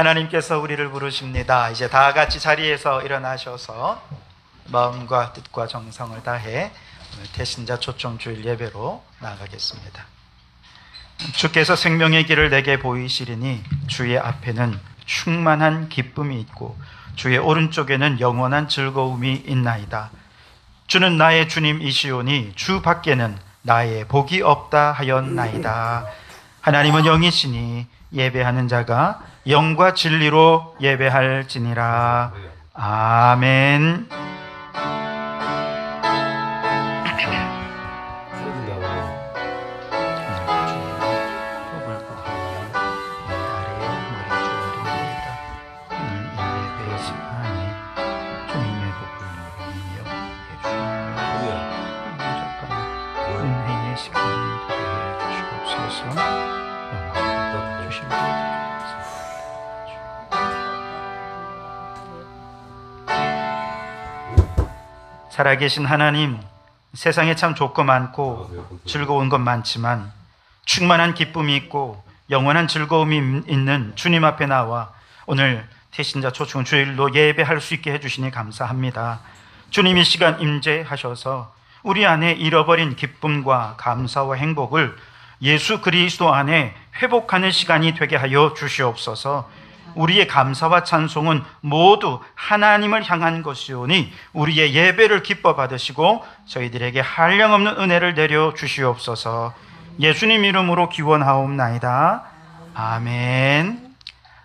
하나님께서 우리를 부르십니다. 이제 다 같이 자리에서 일어나셔서 마음과 뜻과 정성을 다해 오늘 태신자 초청주일 예배로 나아가겠습니다. 주께서 생명의 길을 내게 보이시리니 주의 앞에는 충만한 기쁨이 있고 주의 오른쪽에는 영원한 즐거움이 있나이다. 주는 나의 주님이시오니 주 밖에는 나의 복이 없다 하였나이다. 하나님은 영이시니 예배하는 자가 영과 진리로 예배할지니라. 아멘. 살아계신 하나님, 세상에 참 좋고 많고 즐거운 것 많지만 충만한 기쁨이 있고 영원한 즐거움이 있는 주님 앞에 나와 오늘 태신자 초청 주일로 예배할 수 있게 해주시니 감사합니다. 주님이 시간 임재하셔서 우리 안에 잃어버린 기쁨과 감사와 행복을 예수 그리스도 안에 회복하는 시간이 되게 하여 주시옵소서. 우리의 감사와 찬송은 모두 하나님을 향한 것이오니 우리의 예배를 기뻐 받으시고 저희들에게 한량없는 은혜를 내려 주시옵소서. 예수님 이름으로 기원하옵나이다. 아멘.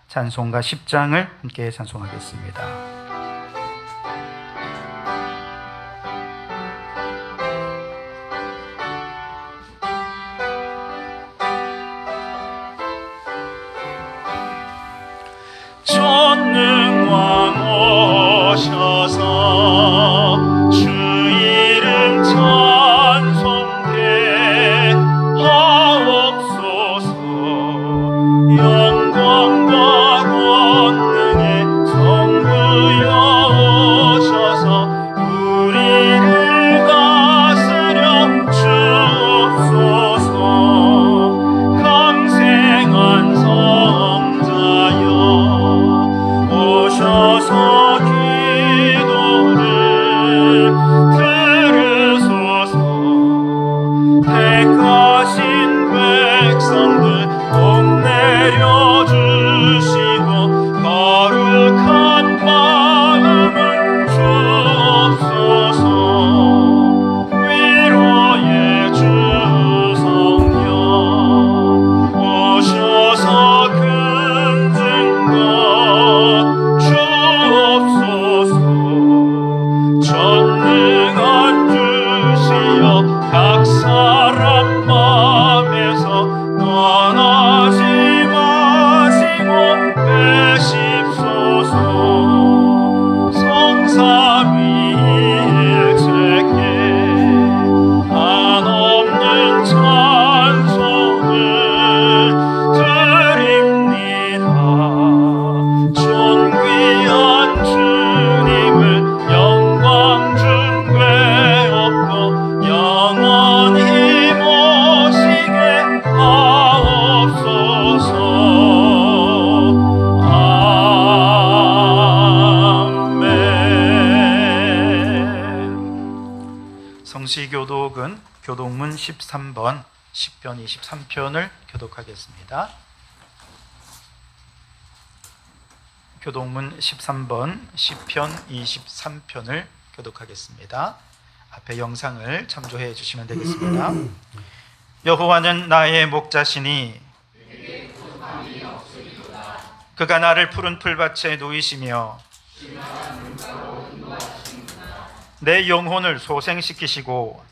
찬송가 10장을 함께 찬송하겠습니다. 전능왕 오셔서 주 이름 찬송케 하옵소서. 영광과 권능의 성부여 오셔서 우리를 다스려 주옵소서. 강생한 성자여 오셔서 기도를 들으소서. 택하신 백성들 복 내려주시고 거룩한 마음을 주옵소서. 위로의 주성령 오셔서 큰 증거 주옵소서. 전능한 주시여 각 사람 마음에서 떠나지 마시고 계십소서. 성삼위일체께 한없는 찬송을 드립니다. 존귀한 주님을 영광 중괴 없고 영원히 모시게 하옵소서. 아멘. 성시교독은 교독문 13번, 시편 23편을 교독하겠습니다. 교독문 13번, 시편 23편을 교독하겠습니다. 앞에 영상을 참조해 주시면 되겠습니다. 여호와는 나의 목자시니 그가 나를 푸른 풀밭에 누이시며 내 영혼을 소생시키시고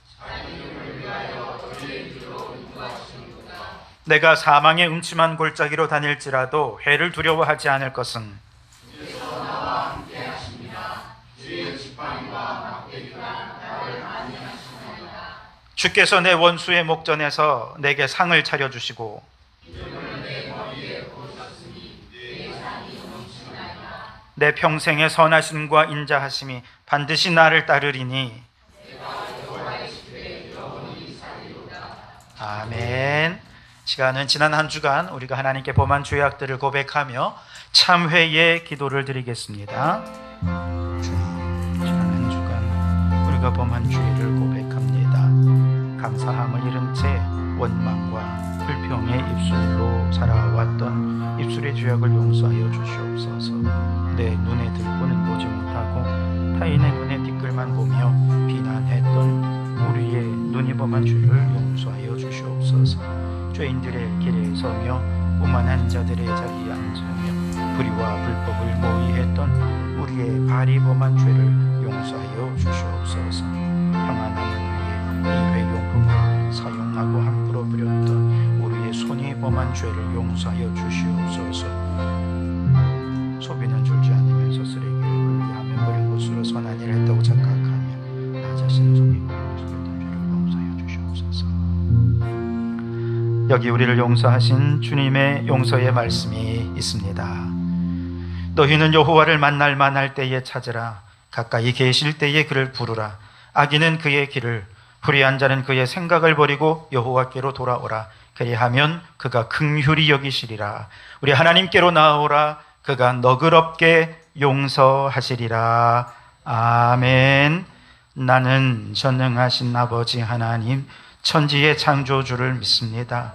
내가 사망의 음침한 골짜기로 다닐지라도 해를 두려워하지 않을 것은 주께서 내 원수의 목전에서 내게 상을 차려주시고 내 평생의 선하심과 인자하심이 반드시 나를 따르리니. 아멘. 시간은 지난 한 주간 우리가 하나님께 범한 죄악들을 고백하며 참회의 기도를 드리겠습니다. 지난 한 주간 우리가 범한 죄를 고백합니다. 감사함을 잃은 채 원망과 불평의 입술로 살아왔던 입술의 죄악을 용서하여 주시옵소서. 내 눈에 들고는 보지 못하고 타인의 눈에 티끌만 보며 비난했던 우리의 눈이 범한 죄를 용서하여 주시옵소서. 죄인들의 길에 서며 오만한 자들의 자리에 앉으며 불의와 불법을 모의했던 우리의 발이 범한 죄를 용서하여 주시옵소서. 평안함을 위해 일회용품을 사용하고 함부로 부렸던 우리의 손이 범한 죄를 용서하여 주시옵소서. 소비는 줄지 않으면서 쓰레기를 분리하며 버린 곳으로 선한 일을 했다고 착각하며 나 자신을 속이고 속였던 죄를 용서하여 주시옵소서. 여기 우리를 용서하신 주님의 용서의 말씀이 있습니다. 너희는 여호와를 만날 때에 찾으라. 가까이 계실 때에 그를 부르라. 악인은 그의 길을, 불의한 자는 그의 생각을 버리고 여호와께로 돌아오라. 그리하면 그가 긍휼히 여기시리라. 우리 하나님께로 나아오라. 그가 너그럽게 용서하시리라. 아멘. 나는 전능하신 아버지 하나님, 천지의 창조주를 믿습니다.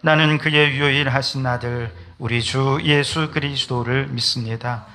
나는 그의 유일하신 아들 우리 주 예수 그리스도를 믿습니다.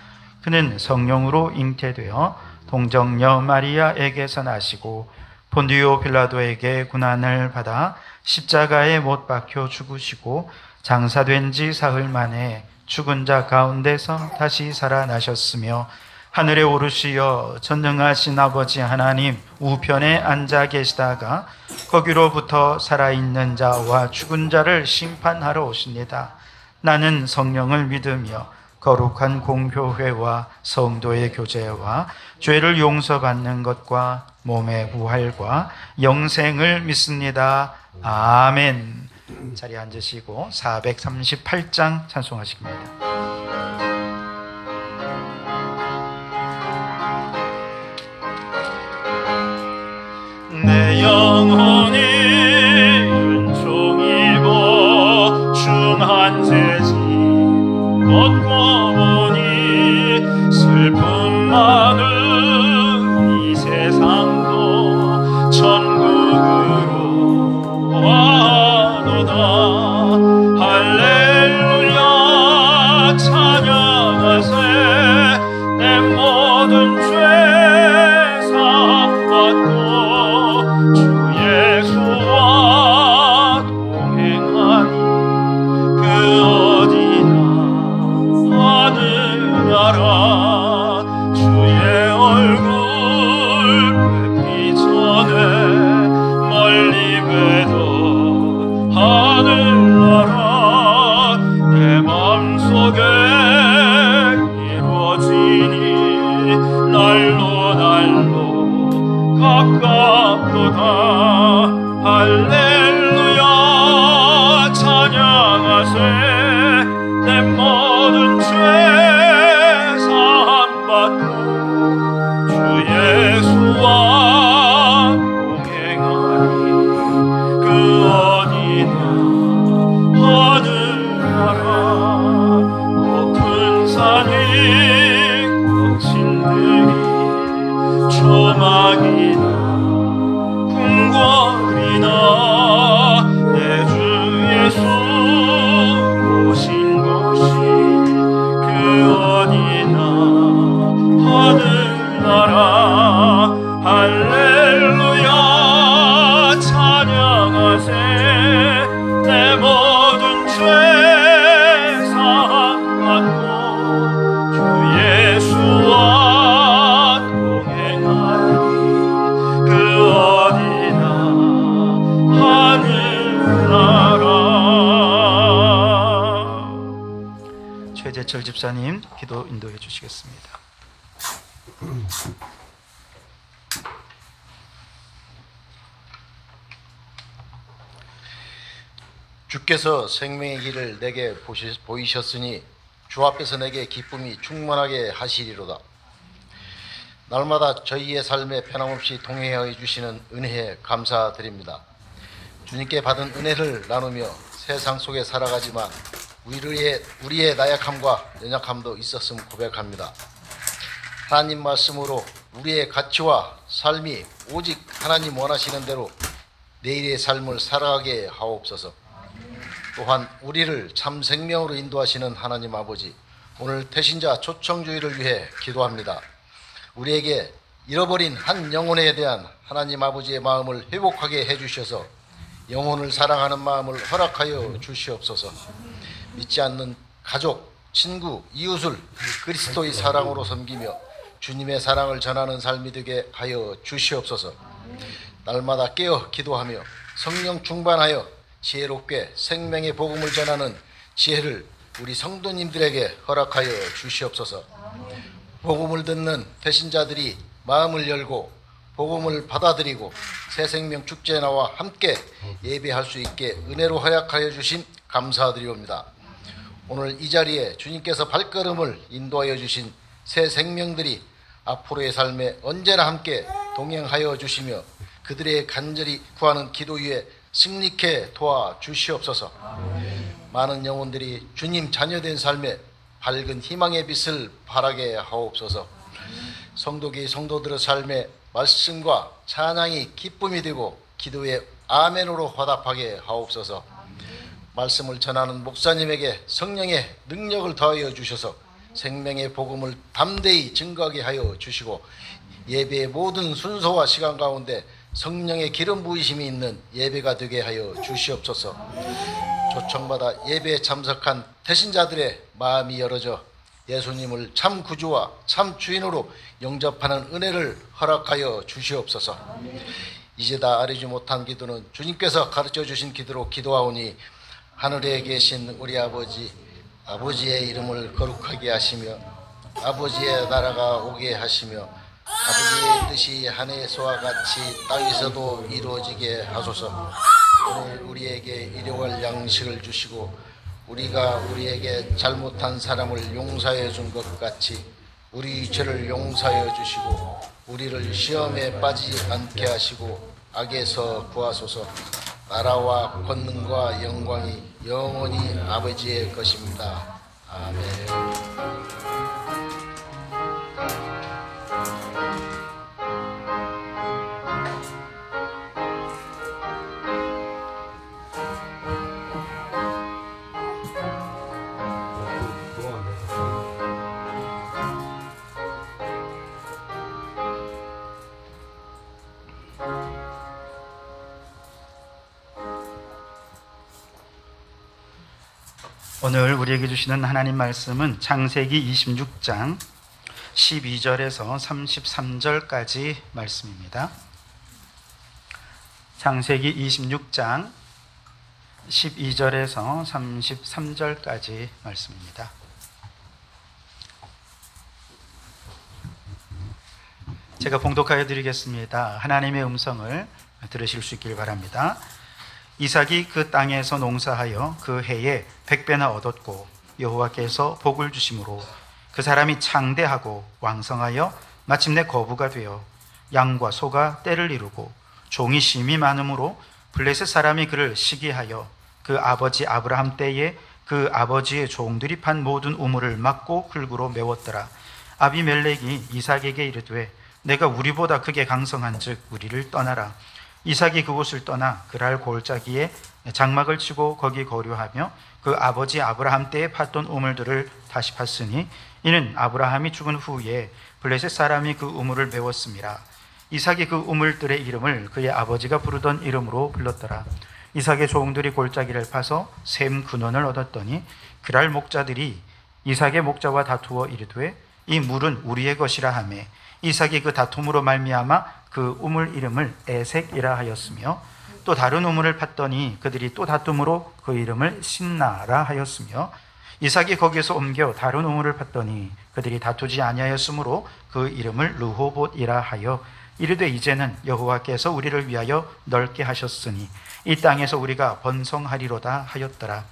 그는 성령으로 잉태되어 동정녀 마리아에게서 나시고 본디오 빌라도에게 고난을 받아 십자가에 못 박혀 죽으시고 장사된 지 사흘 만에 죽은 자 가운데서 다시 살아나셨으며 하늘에 오르시어 전능하신 아버지 하나님 우편에 앉아 계시다가 거기로부터 살아있는 자와 죽은 자를 심판하러 오십니다. 나는 성령을 믿으며 거룩한 공교회와 성도의 교제와 죄를 용서받는 것과 몸의 부활과 영생을 믿습니다. 아멘. 자리에 앉으시고 438장 찬송하십니다. 내 영혼이 은총입어 중한 죄지 걷고 보니 슬픔 많은 이 세상도 천국으로 와도다. 할렐루야 찬양하세. 내 모든 죄 사함받고 예수와 동행하니 그 어디나 하늘나라. 주의 얼굴 뵙기 전에 멀리 뵈던 하늘나라. 내 맘속에 이루어지니 날로 가깝도다. 할렐루야 찬양하세. 내 모든 죄 사함받고 주 예수와 동행하니 그 어디나 하늘나라. 높은 산이 거친들이 조막이나 궁궐이나 내 주 예수 오신 곳이 그 어디나 하늘나라. 할렐루야 찬양하세. 내 모든 죄 사함받고 주 예수와 최재철 집사님 기도 인도해 주시겠습니다. 주께서 생명의 길을 내게 보이셨으니 주 앞에서 내게 기쁨이 충만하게 하시리로다. 날마다 저희의 삶에 변함없이 동행하여 주시는 은혜에 감사드립니다. 주님께 받은 은혜를 나누며 세상 속에 살아가지만 우리의 나약함과 연약함도 있었음을 고백합니다. 하나님 말씀으로 우리의 가치와 삶이 오직 하나님 원하시는 대로 내일의 삶을 살아가게 하옵소서. 또한 우리를 참 생명으로 인도하시는 하나님 아버지, 오늘 태신자 초청주의를 위해 기도합니다. 우리에게 잃어버린 한 영혼에 대한 하나님 아버지의 마음을 회복하게 해주셔서 영혼을 사랑하는 마음을 허락하여 주시옵소서. 믿지 않는 가족, 친구, 이웃을 그리스도의 사랑으로 섬기며 주님의 사랑을 전하는 삶이 되게 하여 주시옵소서. 날마다 깨어 기도하며 성령 충만하여 지혜롭게 생명의 복음을 전하는 지혜를 우리 성도님들에게 허락하여 주시옵소서. 복음을 듣는 배신자들이 마음을 열고 복음을 받아들이고 새생명 축제에 나와 함께 예배할 수 있게 은혜로 허락하여 주신 감사드리옵니다. 오늘 이 자리에 주님께서 발걸음을 인도하여 주신 새 생명들이 앞으로의 삶에 언제나 함께 동행하여 주시며 그들의 간절히 구하는 기도 위에 승리케 도와주시옵소서. 많은 영혼들이 주님 자녀된 삶에 밝은 희망의 빛을 발하게 하옵소서. 성도들의 삶에 말씀과 찬양이 기쁨이 되고 기도에 아멘으로 화답하게 하옵소서. 말씀을 전하는 목사님에게 성령의 능력을 더하여 주셔서 생명의 복음을 담대히 증거하게 하여 주시고 예배의 모든 순서와 시간 가운데 성령의 기름 부으심이 있는 예배가 되게 하여 주시옵소서. 초청받아 예배에 참석한 태신자들의 마음이 열어져 예수님을 참 구주와 참 주인으로 영접하는 은혜를 허락하여 주시옵소서. 이제 다 아뢰지 못한 기도는 주님께서 가르쳐 주신 기도로 기도하오니 하늘에 계신 우리 아버지의 이름을 거룩하게 하시며 아버지의 나라가 오게 하시며 아버지의 뜻이 하늘에서와 같이 땅에서도 이루어지게 하소서. 오늘 우리에게 일용할 양식을 주시고 우리가 우리에게 잘못한 사람을 용서해 준 것 같이 우리 죄를 용서해 주시고 우리를 시험에 빠지지 않게 하시고 악에서 구하소서. 나라와 권능과 영광이 영원히 아버지의 것입니다. 아멘. 오늘 우리에게 주시는 하나님 말씀은 창세기 26장 12절에서 33절까지 말씀입니다. 창세기 26장 12절에서 33절까지 말씀입니다. 제가 봉독하여 드리겠습니다. 하나님의 음성을 들으실 수 있길 바랍니다. 이삭이 그 땅에서 농사하여 그 해에 100배나 얻었고 여호와께서 복을 주심으로 그 사람이 창대하고 왕성하여 마침내 거부가 되어 양과 소가 떼를 이루고 종이 심이 많으므로 블레셋 사람이 그를 시기하여 그 아버지 아브라함 때에 그 아버지의 종들이 판 모든 우물을 막고 흙으로 메웠더라. 아비멜렉이 이삭에게 이르되 내가 우리보다 크게 강성한즉 우리를 떠나라. 이삭이 그곳을 떠나 그랄 골짜기에 장막을 치고 거기 거류하며 그 아버지 아브라함 때에 팠던 우물들을 다시 팠으니 이는 아브라함이 죽은 후에 블레셋 사람이 그 우물을 메웠습니다. 이삭이 그 우물들의 이름을 그의 아버지가 부르던 이름으로 불렀더라. 이삭의 종들이 골짜기를 파서 샘 근원을 얻었더니 그랄 목자들이 이삭의 목자와 다투어 이르되 이 물은 우리의 것이라 하매 이삭이 그 다툼으로 말미암아 그 우물 이름을 에색이라 하였으며 또 다른 우물을 팠더니 그들이 또 다툼으로 그 이름을 신나라 하였으며 이삭이 거기에서 옮겨 다른 우물을 팠더니 그들이 다투지 아니하였으므로 그 이름을 르호봇이라 하여 이르되 이제는 여호와께서 우리를 위하여 넓게 하셨으니 이 땅에서 우리가 번성하리로다 하였더라.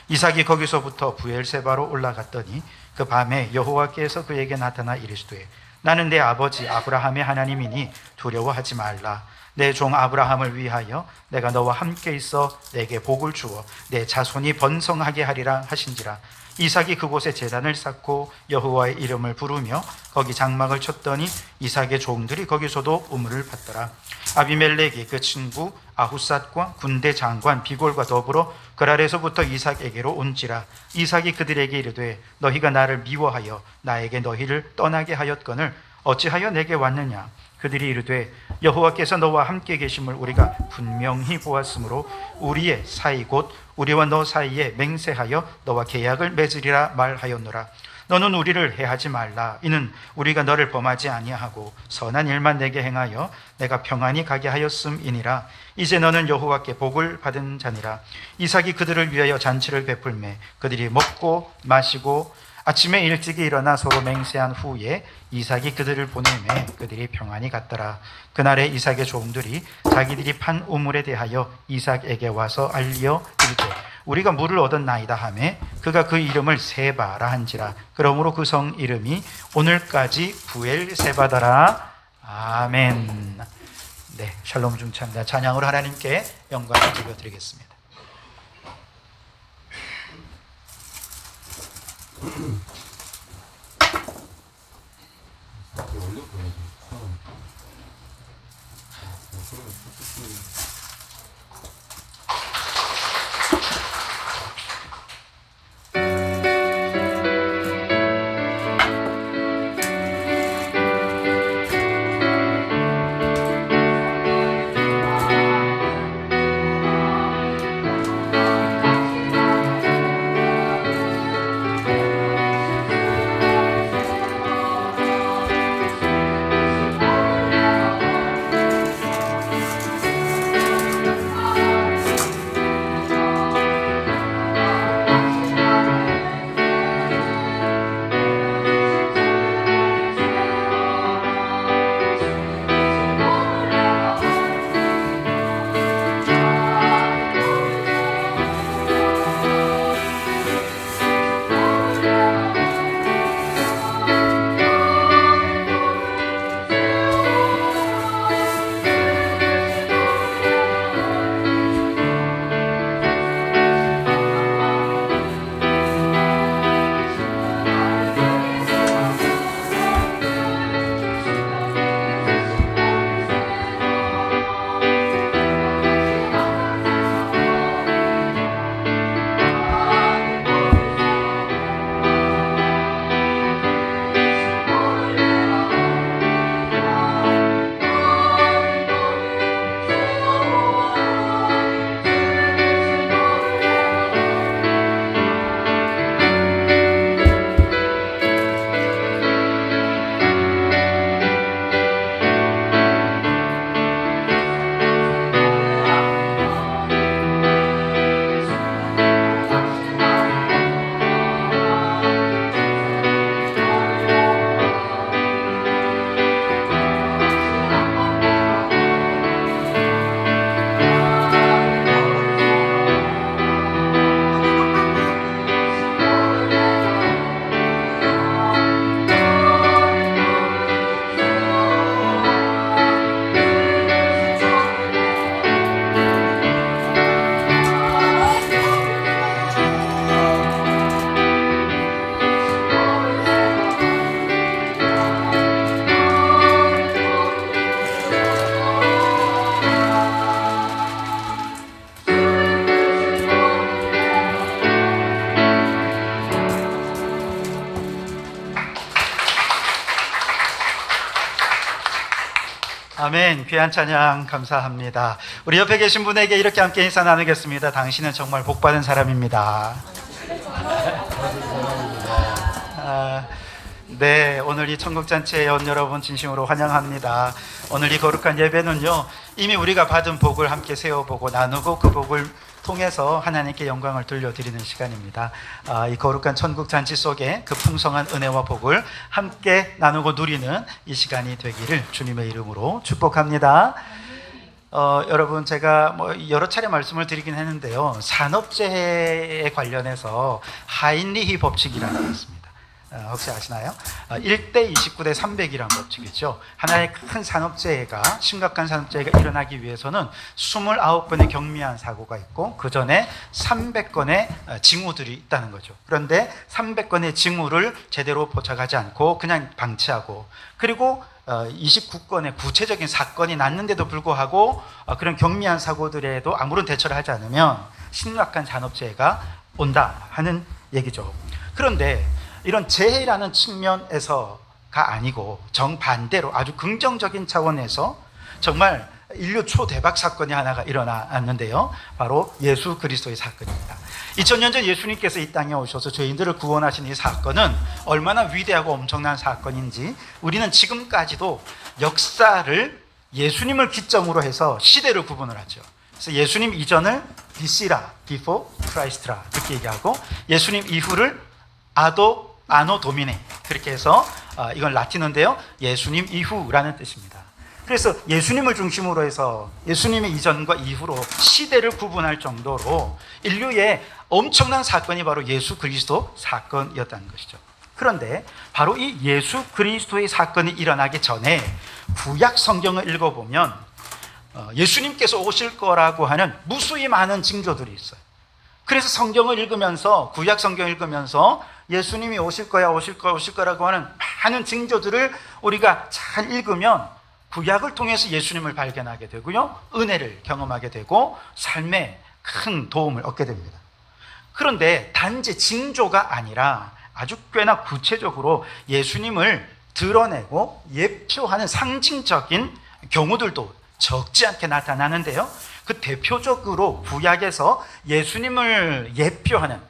이삭이 거기서부터 부엘세바로 올라갔더니 그 밤에 여호와께서 그에게 나타나 이르시되 나는 내 아버지 아브라함의 하나님이니 두려워하지 말라. 내 종 아브라함을 위하여 내가 너와 함께 있어 내게 복을 주어 내 자손이 번성하게 하리라 하신지라. 이삭이 그곳에 제단을 쌓고 여호와의 이름을 부르며 거기 장막을 쳤더니 이삭의 종들이 거기서도 우물을 팠더라. 아비멜렉이 그 친구 아후삿과 군대 장관 비골과 더불어 그랄에서부터 이삭에게로 온지라. 이삭이 그들에게 이르되 너희가 나를 미워하여 나에게 너희를 떠나게 하였거늘 어찌하여 내게 왔느냐. 그들이 이르되 여호와께서 너와 함께 계심을 우리가 분명히 보았으므로 우리의 사이 곧 우리와 너 사이에 맹세하여 너와 계약을 맺으리라 말하였노라. 너는 우리를 해하지 말라. 이는 우리가 너를 범하지 아니하고 선한 일만 내게 행하여 내가 평안히 가게 하였음이니라. 이제 너는 여호와께 복을 받은 자니라. 이삭이 그들을 위하여 잔치를 베풀매 그들이 먹고 마시고 아침에 일찍이 일어나 서로 맹세한 후에 이삭이 그들을 보내매 그들이 평안히 갔더라. 그날에 이삭의 종들이 자기들이 판 우물에 대하여 이삭에게 와서 알려 이르되 우리가 물을 얻었나이다 하매 그가 그 이름을 세바라 한지라. 그러므로 그 성 이름이 오늘까지 부엘세바더라. 아멘. 네, 샬롬 중창다. 찬양으로 하나님께 영광을 드려드리겠습니다. 아멘. 귀한 찬양 감사합니다. 우리 옆에 계신 분에게 이렇게 함께 인사 나누겠습니다. 당신은 정말 복받은 사람입니다. 네, 오늘 이 천국잔치에 온 여러분 진심으로 환영합니다. 오늘 이 거룩한 예배는요, 이미 우리가 받은 복을 함께 세워보고 나누고 그 복을 통해서 하나님께 영광을 돌려드리는 시간입니다. 이 거룩한 천국잔치 속에 그 풍성한 은혜와 복을 함께 나누고 누리는 이 시간이 되기를 주님의 이름으로 축복합니다. 여러분, 제가 여러 차례 말씀을 드리긴 했는데요, 산업재해에 관련해서 하인리히 법칙이라는 게 있습니다. 혹시 아시나요? 1대 29대 300이라는 법칙이죠. 하나의 큰 산업재해가, 심각한 산업재해가 일어나기 위해서는 29번의 경미한 사고가 있고 그 전에 300건의 징후들이 있다는 거죠. 그런데 300건의 징후를 제대로 포착하지 않고 그냥 방치하고, 그리고 29건의 구체적인 사건이 났는데도 불구하고 그런 경미한 사고들에도 아무런 대처를 하지 않으면 심각한 산업재해가 온다 하는 얘기죠. 그런데 이런 재해라는 측면에서가 아니고 정반대로 아주 긍정적인 차원에서 정말 인류 초대박 사건이 하나가 일어났는데요. 바로 예수 그리스도의 사건입니다. 2000년 전 예수님께서 이 땅에 오셔서 죄인들을 구원하신 이 사건은 얼마나 위대하고 엄청난 사건인지 우리는 지금까지도 역사를 예수님을 기점으로 해서 시대를 구분을 하죠. 그래서 예수님 이전을 BC라, Before Christ라 그렇게 얘기하고, 예수님 이후를 아노 도미네 그렇게 해서 이건 라틴어인데요. 예수님 이후라는 뜻입니다. 그래서 예수님을 중심으로 해서 예수님의 이전과 이후로 시대를 구분할 정도로 인류의 엄청난 사건이 바로 예수 그리스도 사건이었다는 것이죠. 그런데 바로 이 예수 그리스도의 사건이 일어나기 전에 구약 성경을 읽어보면 예수님께서 오실 거라고 하는 무수히 많은 징조들이 있어요. 그래서 성경을 읽으면서, 구약 성경을 읽으면서 예수님이 오실 거라고 하는 많은 징조들을 우리가 잘 읽으면 구약을 통해서 예수님을 발견하게 되고요, 은혜를 경험하게 되고 삶에 큰 도움을 얻게 됩니다. 그런데 단지 징조가 아니라 아주 꽤나 구체적으로 예수님을 드러내고 예표하는 상징적인 경우들도 적지 않게 나타나는데요, 그 대표적으로 구약에서 예수님을 예표하는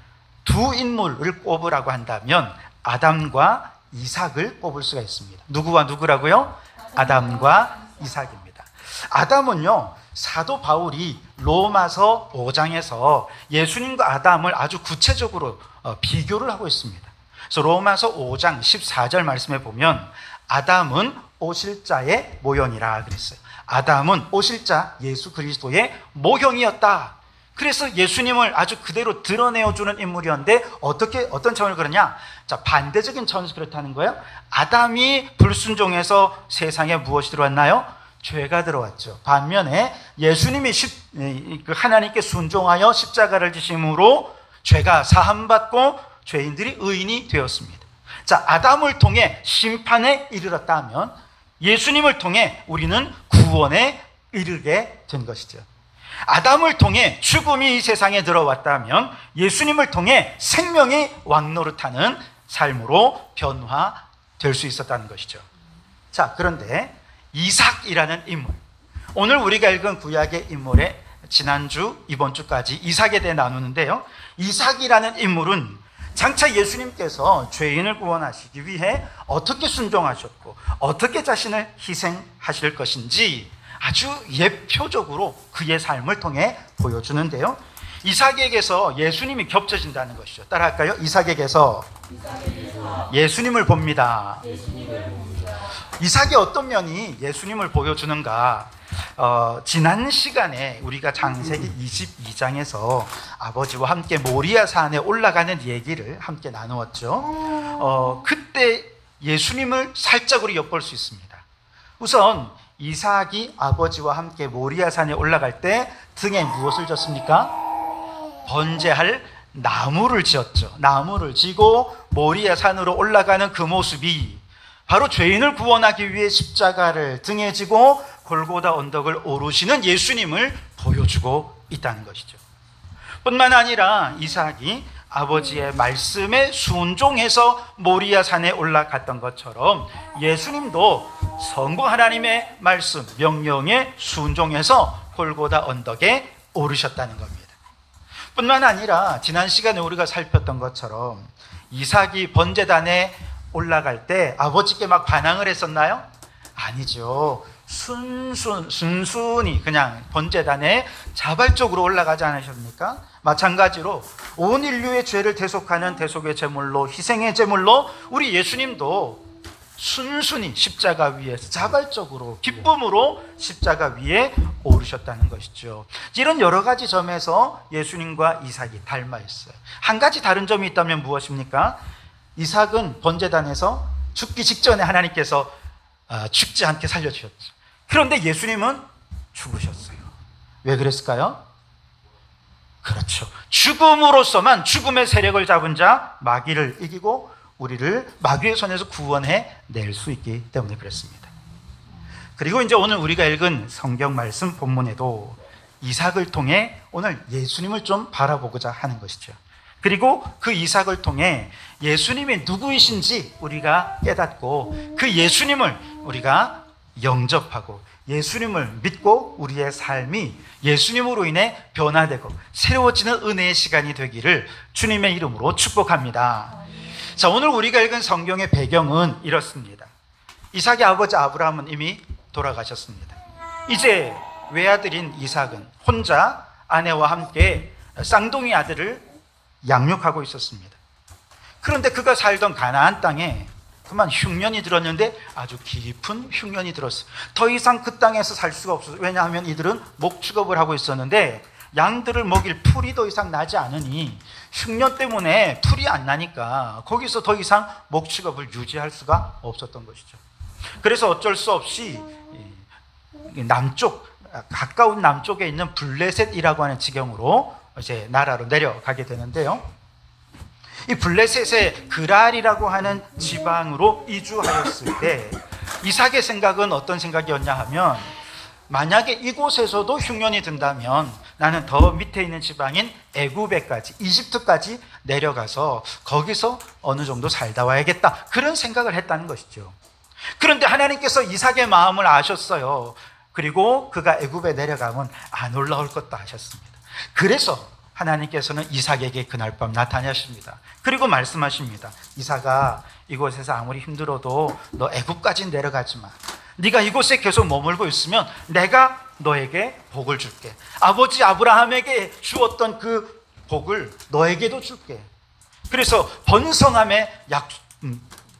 두 인물을 꼽으라고 한다면 아담과 이삭을 꼽을 수가 있습니다. 누구와 누구라고요? 아담과 이삭입니다. 아담은요, 사도 바울이 로마서 5장에서 예수님과 아담을 아주 구체적으로 비교를 하고 있습니다. 그래서 로마서 5장 14절 말씀에 보면 아담은 오실 자의 모형이라 그랬어요. 아담은 오실 자 예수 그리스도의 모형이었다. 그래서 예수님을 아주 그대로 드러내어주는 인물이었는데 어떤 차원을 그러냐? 자, 반대적인 차원에서 그렇다는 거예요. 아담이 불순종해서 세상에 무엇이 들어왔나요? 죄가 들어왔죠. 반면에 예수님이 하나님께 순종하여 십자가를 지심으로 죄가 사함받고 죄인들이 의인이 되었습니다. 자, 아담을 통해 심판에 이르렀다면 예수님을 통해 우리는 구원에 이르게 된 것이죠. 아담을 통해 죽음이 이 세상에 들어왔다면 예수님을 통해 생명이 왕노릇하는 삶으로 변화될 수 있었다는 것이죠. 자, 그런데 이삭이라는 인물, 오늘 우리가 읽은 구약의 인물에 지난주, 이번 주까지 이삭에 대해 나누는데요, 이삭이라는 인물은 장차 예수님께서 죄인을 구원하시기 위해 어떻게 순종하셨고 어떻게 자신을 희생하실 것인지 아주 예표적으로 그의 삶을 통해 보여주는데요, 이삭에게서 예수님이 겹쳐진다는 것이죠. 따라할까요? 이삭에게서 예수님을 봅니다. 이삭의 어떤 면이 예수님을 보여주는가? 지난 시간에 우리가 창세기 22장에서 아버지와 함께 모리아 산에 올라가는 얘기를 함께 나누었죠. 그때 예수님을 살짝 우리 엿볼 수 있습니다. 우선 이삭이 아버지와 함께 모리아 산에 올라갈 때 등에 무엇을 졌습니까? 번제할 나무를 지었죠. 나무를 지고 모리아 산으로 올라가는 그 모습이 바로 죄인을 구원하기 위해 십자가를 등에 지고 골고다 언덕을 오르시는 예수님을 보여주고 있다는 것이죠. 뿐만 아니라 이삭이 아버지의 말씀에 순종해서 모리아 산에 올라갔던 것처럼 예수님도 성부 하나님의 말씀, 명령에 순종해서 골고다 언덕에 오르셨다는 겁니다. 뿐만 아니라 지난 시간에 우리가 살폈던 것처럼 이삭이 번제단에 올라갈 때 아버지께 막 반항을 했었나요? 아니죠. 순순히 그냥 번제단에 자발적으로 올라가지 않으셨습니까? 마찬가지로 온 인류의 죄를 대속하는 대속의 제물로, 희생의 제물로 우리 예수님도 순순히 십자가 위에서 자발적으로 기쁨으로 십자가 위에 오르셨다는 것이죠. 이런 여러 가지 점에서 예수님과 이삭이 닮아 있어요. 한 가지 다른 점이 있다면 무엇입니까? 이삭은 번제단에서 죽기 직전에 하나님께서 죽지 않게 살려주셨죠. 그런데 예수님은 죽으셨어요. 왜 그랬을까요? 그렇죠. 죽음으로서만 죽음의 세력을 잡은 자 마귀를 이기고 우리를 마귀의 손에서 구원해 낼 수 있기 때문에 그랬습니다. 그리고 이제 오늘 우리가 읽은 성경 말씀 본문에도 이삭을 통해 오늘 예수님을 좀 바라보고자 하는 것이죠. 그리고 그 이삭을 통해 예수님이 누구이신지 우리가 깨닫고 그 예수님을 우리가 영접하고 예수님을 믿고 우리의 삶이 예수님으로 인해 변화되고 새로워지는 은혜의 시간이 되기를 주님의 이름으로 축복합니다. 자, 오늘 우리가 읽은 성경의 배경은 이렇습니다. 이삭의 아버지 아브라함은 이미 돌아가셨습니다. 이제 외아들인 이삭은 혼자 아내와 함께 쌍둥이 아들을 양육하고 있었습니다. 그런데 그가 살던 가나안 땅에 그만 흉년이 들었는데 아주 깊은 흉년이 들었어요. 더 이상 그 땅에서 살 수가 없었어요. 왜냐하면 이들은 목축업을 하고 있었는데 양들을 먹일 풀이 더 이상 나지 않으니 흉년 때문에 풀이 안 나니까 거기서 더 이상 목축업을 유지할 수가 없었던 것이죠. 그래서 어쩔 수 없이 가까운 남쪽에 있는 블레셋이라고 하는 지경으로 이제 나라로 내려가게 되는데요. 이 블레셋의 그랄이라고 하는 지방으로 이주하였을 때 이삭의 생각은 어떤 생각이었냐 하면 만약에 이곳에서도 흉년이 든다면 나는 더 밑에 있는 지방인 애굽에까지 이집트까지 내려가서 거기서 어느 정도 살다 와야겠다, 그런 생각을 했다는 것이죠. 그런데 하나님께서 이삭의 마음을 아셨어요. 그리고 그가 애굽에 내려가면 안 올라올 것도 아셨습니다. 그래서 하나님께서는 이삭에게 그날 밤 나타나십니다. 그리고 말씀하십니다. 이삭아, 이곳에서 아무리 힘들어도 너 애굽까지 내려가지 마. 네가 이곳에 계속 머물고 있으면 내가 너에게 복을 줄게. 아버지 아브라함에게 주었던 그 복을 너에게도 줄게. 그래서 번성함의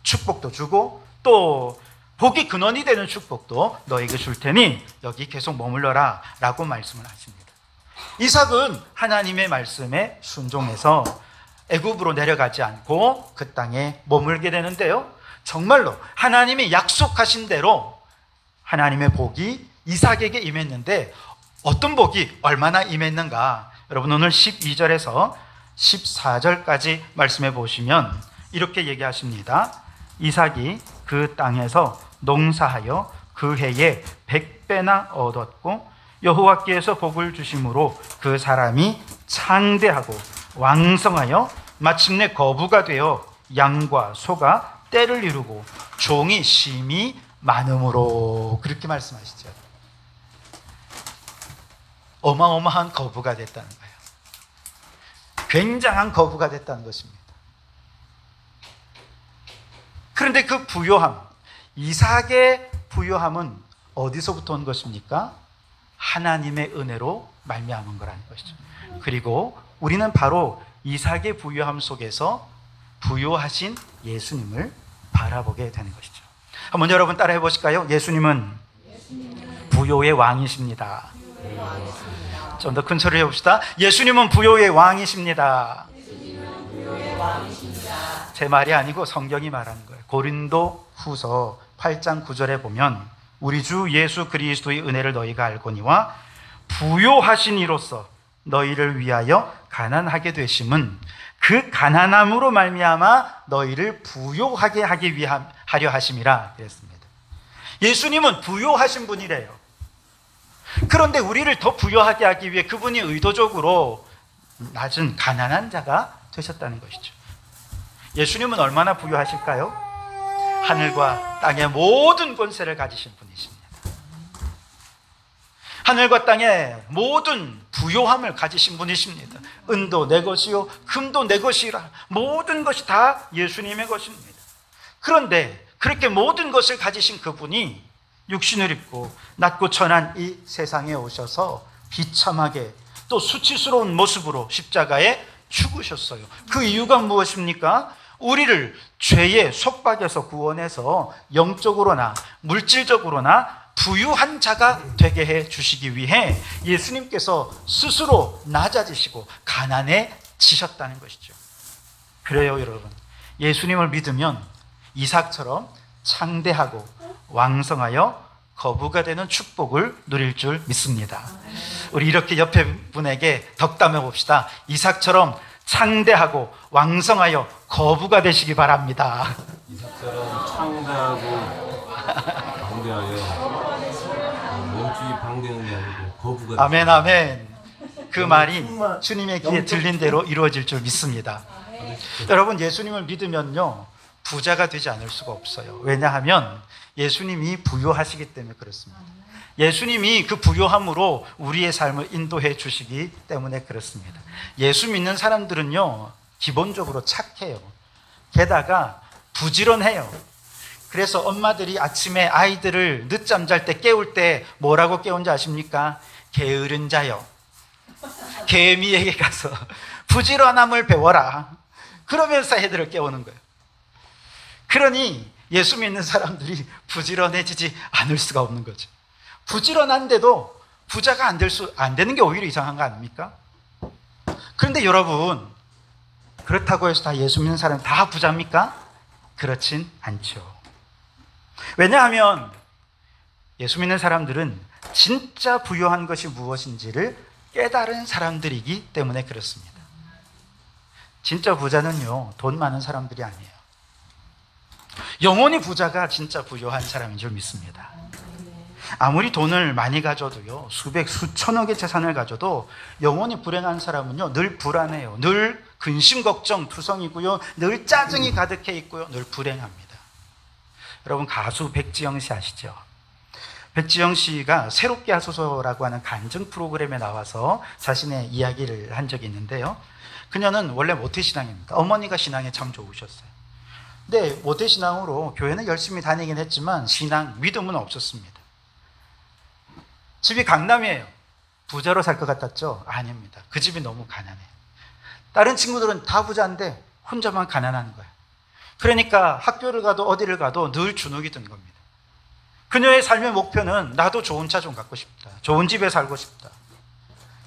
축복도 주고 또 복이 근원이 되는 축복도 너에게 줄 테니 여기 계속 머물러라 라고 말씀을 하십니다. 이삭은 하나님의 말씀에 순종해서 애굽으로 내려가지 않고 그 땅에 머물게 되는데요, 정말로 하나님이 약속하신 대로 하나님의 복이 이삭에게 임했는데 어떤 복이 얼마나 임했는가, 여러분 오늘 12절에서 14절까지 말씀해 보시면 이렇게 얘기하십니다. 이삭이 그 땅에서 농사하여 그 해에 100배나 얻었고 여호와께서 복을 주심으로 그 사람이 창대하고 왕성하여 마침내 거부가 되어 양과 소가 떼를 이루고 종이 심히 많음으로, 그렇게 말씀하시죠. 어마어마한 거부가 됐다는 거예요. 굉장한 거부가 됐다는 것입니다. 그런데 그 부요함, 이삭의 부요함은 어디서부터 온 것입니까? 하나님의 은혜로 말미암은 거라는 것이죠. 그리고 우리는 바로 이삭의 부요함 속에서 부요하신 예수님을 바라보게 되는 것이죠. 한번 여러분 따라해 보실까요? 예수님은 부요의 왕이십니다. 좀 더 큰 소리로 해봅시다. 예수님은 부요의 왕이십니다. 제 말이 아니고 성경이 말하는 거예요. 고린도 후서 8장 9절에 보면 우리 주 예수 그리스도의 은혜를 너희가 알거니와 부요하신 이로써 너희를 위하여 가난하게 되심은 그 가난함으로 말미암아 너희를 부요하게 하려 하심이라 그랬습니다. 예수님은 부요하신 분이래요. 그런데 우리를 더 부요하게 하기 위해 그분이 의도적으로 낮은 가난한 자가 되셨다는 것이죠. 예수님은 얼마나 부요하실까요? 하늘과 땅의 모든 권세를 가지신 분이십니다. 하늘과 땅의 모든 부요함을 가지신 분이십니다. 은도 내 것이요 금도 내 것이라, 모든 것이 다 예수님의 것입니다. 그런데 그렇게 모든 것을 가지신 그분이 육신을 입고 낮고 천한 이 세상에 오셔서 비참하게 또 수치스러운 모습으로 십자가에 죽으셨어요. 그 이유가 무엇입니까? 우리를 죄의 속박에서 구원해서 영적으로나 물질적으로나 부유한 자가 되게 해 주시기 위해 예수님께서 스스로 낮아지시고 가난해지셨다는 것이죠. 그래요, 여러분. 예수님을 믿으면 이삭처럼 창대하고 왕성하여 거부가 되는 축복을 누릴 줄 믿습니다. 우리 이렇게 옆에 분에게 덕담해 봅시다. 이삭처럼 창대하고 왕성하여 거부가 되시기 바랍니다. 이삭처럼 창대하고 방대하여 몸집이 방대한 게 아니고 거부가 아멘, 아멘. 그 말이 주님의 귀에 들린 대로 이루어질 줄 믿습니다. 여러분, 예수님을 믿으면요 부자가 되지 않을 수가 없어요. 왜냐하면 예수님이 부요하시기 때문에 그렇습니다. 예수님이 그 부요함으로 우리의 삶을 인도해 주시기 때문에 그렇습니다. 예수 믿는 사람들은요 기본적으로 착해요. 게다가 부지런해요. 그래서 엄마들이 아침에 아이들을 늦잠 잘 때 깨울 때 뭐라고 깨운지 아십니까? 게으른 자여, 개미에게 가서 부지런함을 배워라. 그러면서 애들을 깨우는 거예요. 그러니 예수 믿는 사람들이 부지런해지지 않을 수가 없는 거죠. 부지런한데도 부자가 안 되는 게 오히려 이상한 거 아닙니까? 그런데 여러분, 그렇다고 해서 다 예수 믿는 사람이 다 부자입니까? 그렇진 않죠. 왜냐하면 예수 믿는 사람들은 진짜 부요한 것이 무엇인지를 깨달은 사람들이기 때문에 그렇습니다. 진짜 부자는요 돈 많은 사람들이 아니에요. 영원히 부자가 진짜 부요한 사람인 줄 믿습니다. 아무리 돈을 많이 가져도요 수백 수천억의 재산을 가져도 영원히 불행한 사람은요 늘 불안해요. 늘 근심 걱정 투성이고요, 늘 짜증이 가득해 있고요, 늘 불행합니다. 여러분, 가수 백지영 씨 아시죠? 백지영 씨가 새롭게 하소서라고 하는 간증 프로그램에 나와서 자신의 이야기를 한 적이 있는데요, 그녀는 원래 모태신앙입니다. 어머니가 신앙에 참 좋으셨어요. 근데 모태신앙으로 교회는 열심히 다니긴 했지만 믿음은 없었습니다. 집이 강남이에요. 부자로 살 것 같았죠? 아닙니다. 그 집이 너무 가난해요. 다른 친구들은 다 부자인데 혼자만 가난한 거예요. 그러니까 학교를 가도 어디를 가도 늘 주눅이 든 겁니다. 그녀의 삶의 목표는 나도 좋은 차 좀 갖고 싶다, 좋은 집에 살고 싶다.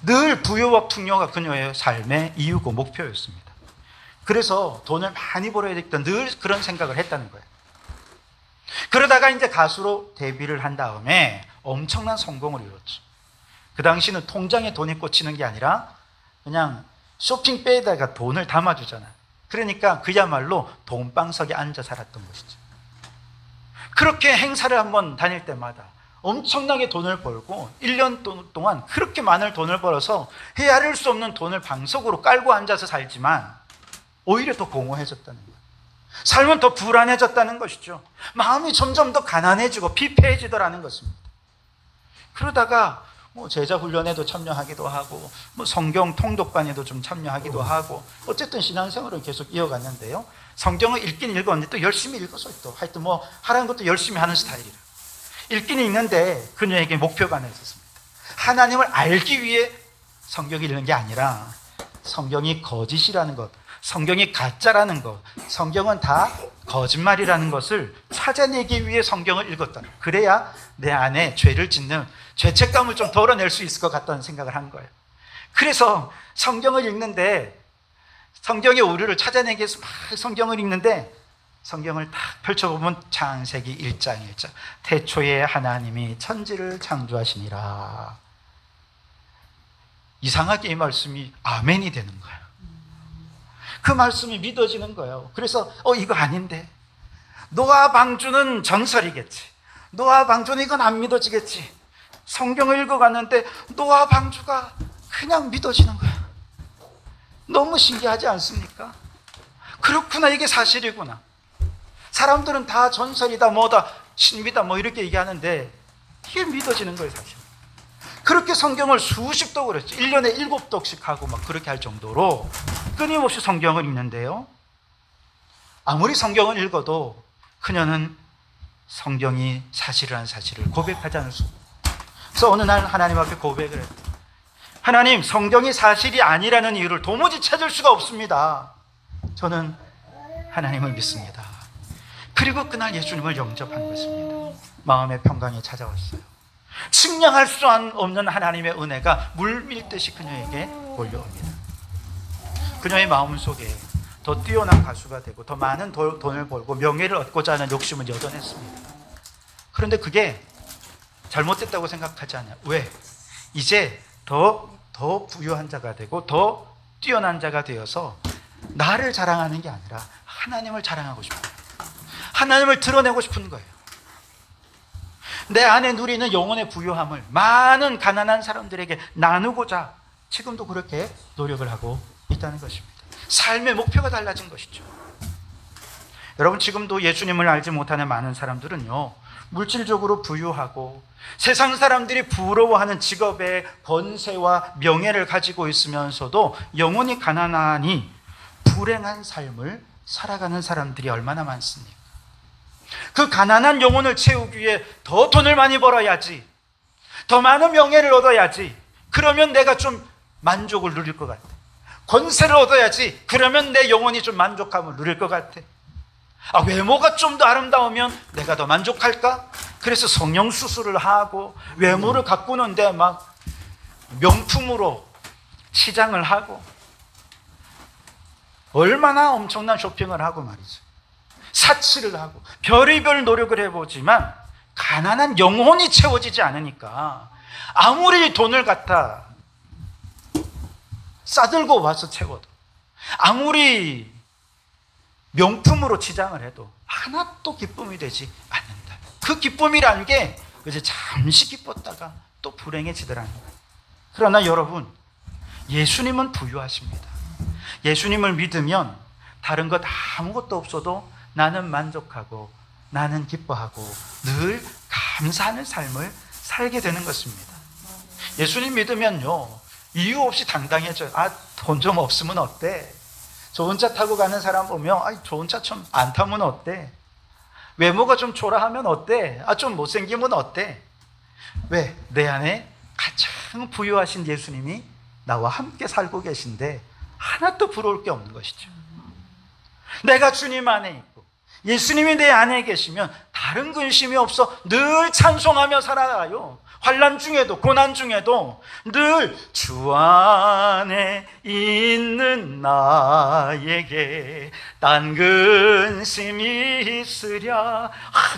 늘 부유와 풍요가 그녀의 삶의 이유고 목표였습니다. 그래서 돈을 많이 벌어야 되겠다, 늘 그런 생각을 했다는 거예요. 그러다가 이제 가수로 데뷔를 한 다음에 엄청난 성공을 이뤘죠. 그 당시는 통장에 돈이 꽂히는 게 아니라 그냥 쇼핑백에다가 돈을 담아주잖아요. 그러니까 그야말로 돈방석에 앉아 살았던 것이죠. 그렇게 행사를 한번 다닐 때마다 엄청나게 돈을 벌고 1년 동안 그렇게 많은 돈을 벌어서 헤아릴 수 없는 돈을 방석으로 깔고 앉아서 살지만 오히려 더 공허해졌다는 거예요. 삶은 더 불안해졌다는 것이죠. 마음이 점점 더 가난해지고 피폐해지더라는 것입니다. 그러다가 제자 훈련에도 참여하기도 하고 성경 통독반에도 좀 참여하기도 하고 어쨌든 신앙생활을 계속 이어갔는데요, 성경을 읽긴 읽었는데 또 열심히 읽어서 또 하여튼 하라는 것도 열심히 하는 스타일이라 읽긴 읽는데 그녀에게 목표가 하나 있었습니다. 하나님을 알기 위해 성경을 읽는 게 아니라 성경이 거짓이라는 것, 성경이 가짜라는 것, 성경은 다 거짓말이라는 것을 찾아내기 위해 성경을 읽었다. 그래야 내 안에 죄를 짓는 죄책감을 좀 덜어낼 수 있을 것 같다는 생각을 한 거예요. 그래서 성경을 읽는데, 성경의 오류를 찾아내기 위해서 막 성경을 읽는데, 성경을 딱 펼쳐보면 창세기 1장 1장 태초에 하나님이 천지를 창조하시니라. 이상하게 이 말씀이 아멘이 되는 거예요. 그 말씀이 믿어지는 거예요. 그래서 이거 아닌데, 노아 방주는 전설이겠지, 노아 방주는 이건 안 믿어지겠지. 성경을 읽어갔는데 노아 방주가 그냥 믿어지는 거예요. 너무 신기하지 않습니까? 그렇구나, 이게 사실이구나. 사람들은 다 전설이다, 뭐다, 신비다, 이렇게 얘기하는데 이게 믿어지는 거예요, 사실. 그렇게 성경을 수십 독을 했죠. 1년에 7독씩 하고 그렇게 할 정도로 끊임없이 성경을 읽는데요, 아무리 성경을 읽어도 그녀는 성경이 사실이라는 사실을 고백하지 않을 수 없어요. 그래서 어느 날 하나님 앞에 고백을 했어요. 하나님, 성경이 사실이 아니라는 이유를 도무지 찾을 수가 없습니다. 저는 하나님을 믿습니다. 그리고 그날 예수님을 영접한 것입니다. 마음의 평강이 찾아왔어요. 측량할 수 없는 하나님의 은혜가 물밀듯이 그녀에게 몰려옵니다. 그녀의 마음속에 더 뛰어난 가수가 되고 더 많은 돈을 벌고 명예를 얻고자 하는 욕심은 여전했습니다. 그런데 그게 잘못됐다고 생각하지 않아요. 왜? 이제 더 부유한 자가 되고 더 뛰어난 자가 되어서 나를 자랑하는 게 아니라 하나님을 자랑하고 싶어요. 하나님을 드러내고 싶은 거예요. 내 안에 누리는 영혼의 부유함을 많은 가난한 사람들에게 나누고자 지금도 그렇게 노력을 하고 있다는 것입니다. 삶의 목표가 달라진 것이죠. 여러분, 지금도 예수님을 알지 못하는 많은 사람들은요, 물질적으로 부유하고 세상 사람들이 부러워하는 직업의 권세와 명예를 가지고 있으면서도 영혼이 가난하니 불행한 삶을 살아가는 사람들이 얼마나 많습니까? 그 가난한 영혼을 채우기 위해 더 돈을 많이 벌어야지, 더 많은 명예를 얻어야지, 그러면 내가 좀 만족을 누릴 것 같아. 권세를 얻어야지, 그러면 내 영혼이 좀 만족함을 누릴 것 같아. 외모가 좀 더 아름다우면 내가 더 만족할까? 그래서 성형수술을 하고 외모를 가꾸는데 막 명품으로 치장을 하고 얼마나 엄청난 쇼핑을 하고 말이죠. 사치를 하고 별의별 노력을 해보지만 가난한 영혼이 채워지지 않으니까 아무리 돈을 갖다 싸들고 와서 채워도, 아무리 명품으로 치장을 해도 하나도 기쁨이 되지 않는다. 그 기쁨이라는 게 이제 잠시 기뻤다가 또 불행해지더라는 거예요. 그러나 여러분, 예수님은 부유하십니다. 예수님을 믿으면 다른 것 아무것도 없어도 나는 만족하고 나는 기뻐하고 늘 감사하는 삶을 살게 되는 것입니다. 예수님 믿으면요, 이유 없이 당당해져요. 돈 좀 없으면 어때? 좋은 차 타고 가는 사람 보면 좋은 차 좀 안 타면 어때? 외모가 좀 초라하면 어때? 좀 못생기면 어때? 왜? 내 안에 가장 부유하신 예수님이 나와 함께 살고 계신데 하나도 부러울 게 없는 것이죠. 내가 주님 안에 있고 예수님이 내 안에 계시면 다른 근심이 없어 늘 찬송하며 살아가요. 환난 중에도 고난 중에도 늘 주 안에 있는 나에게 딴 근심이 있으랴,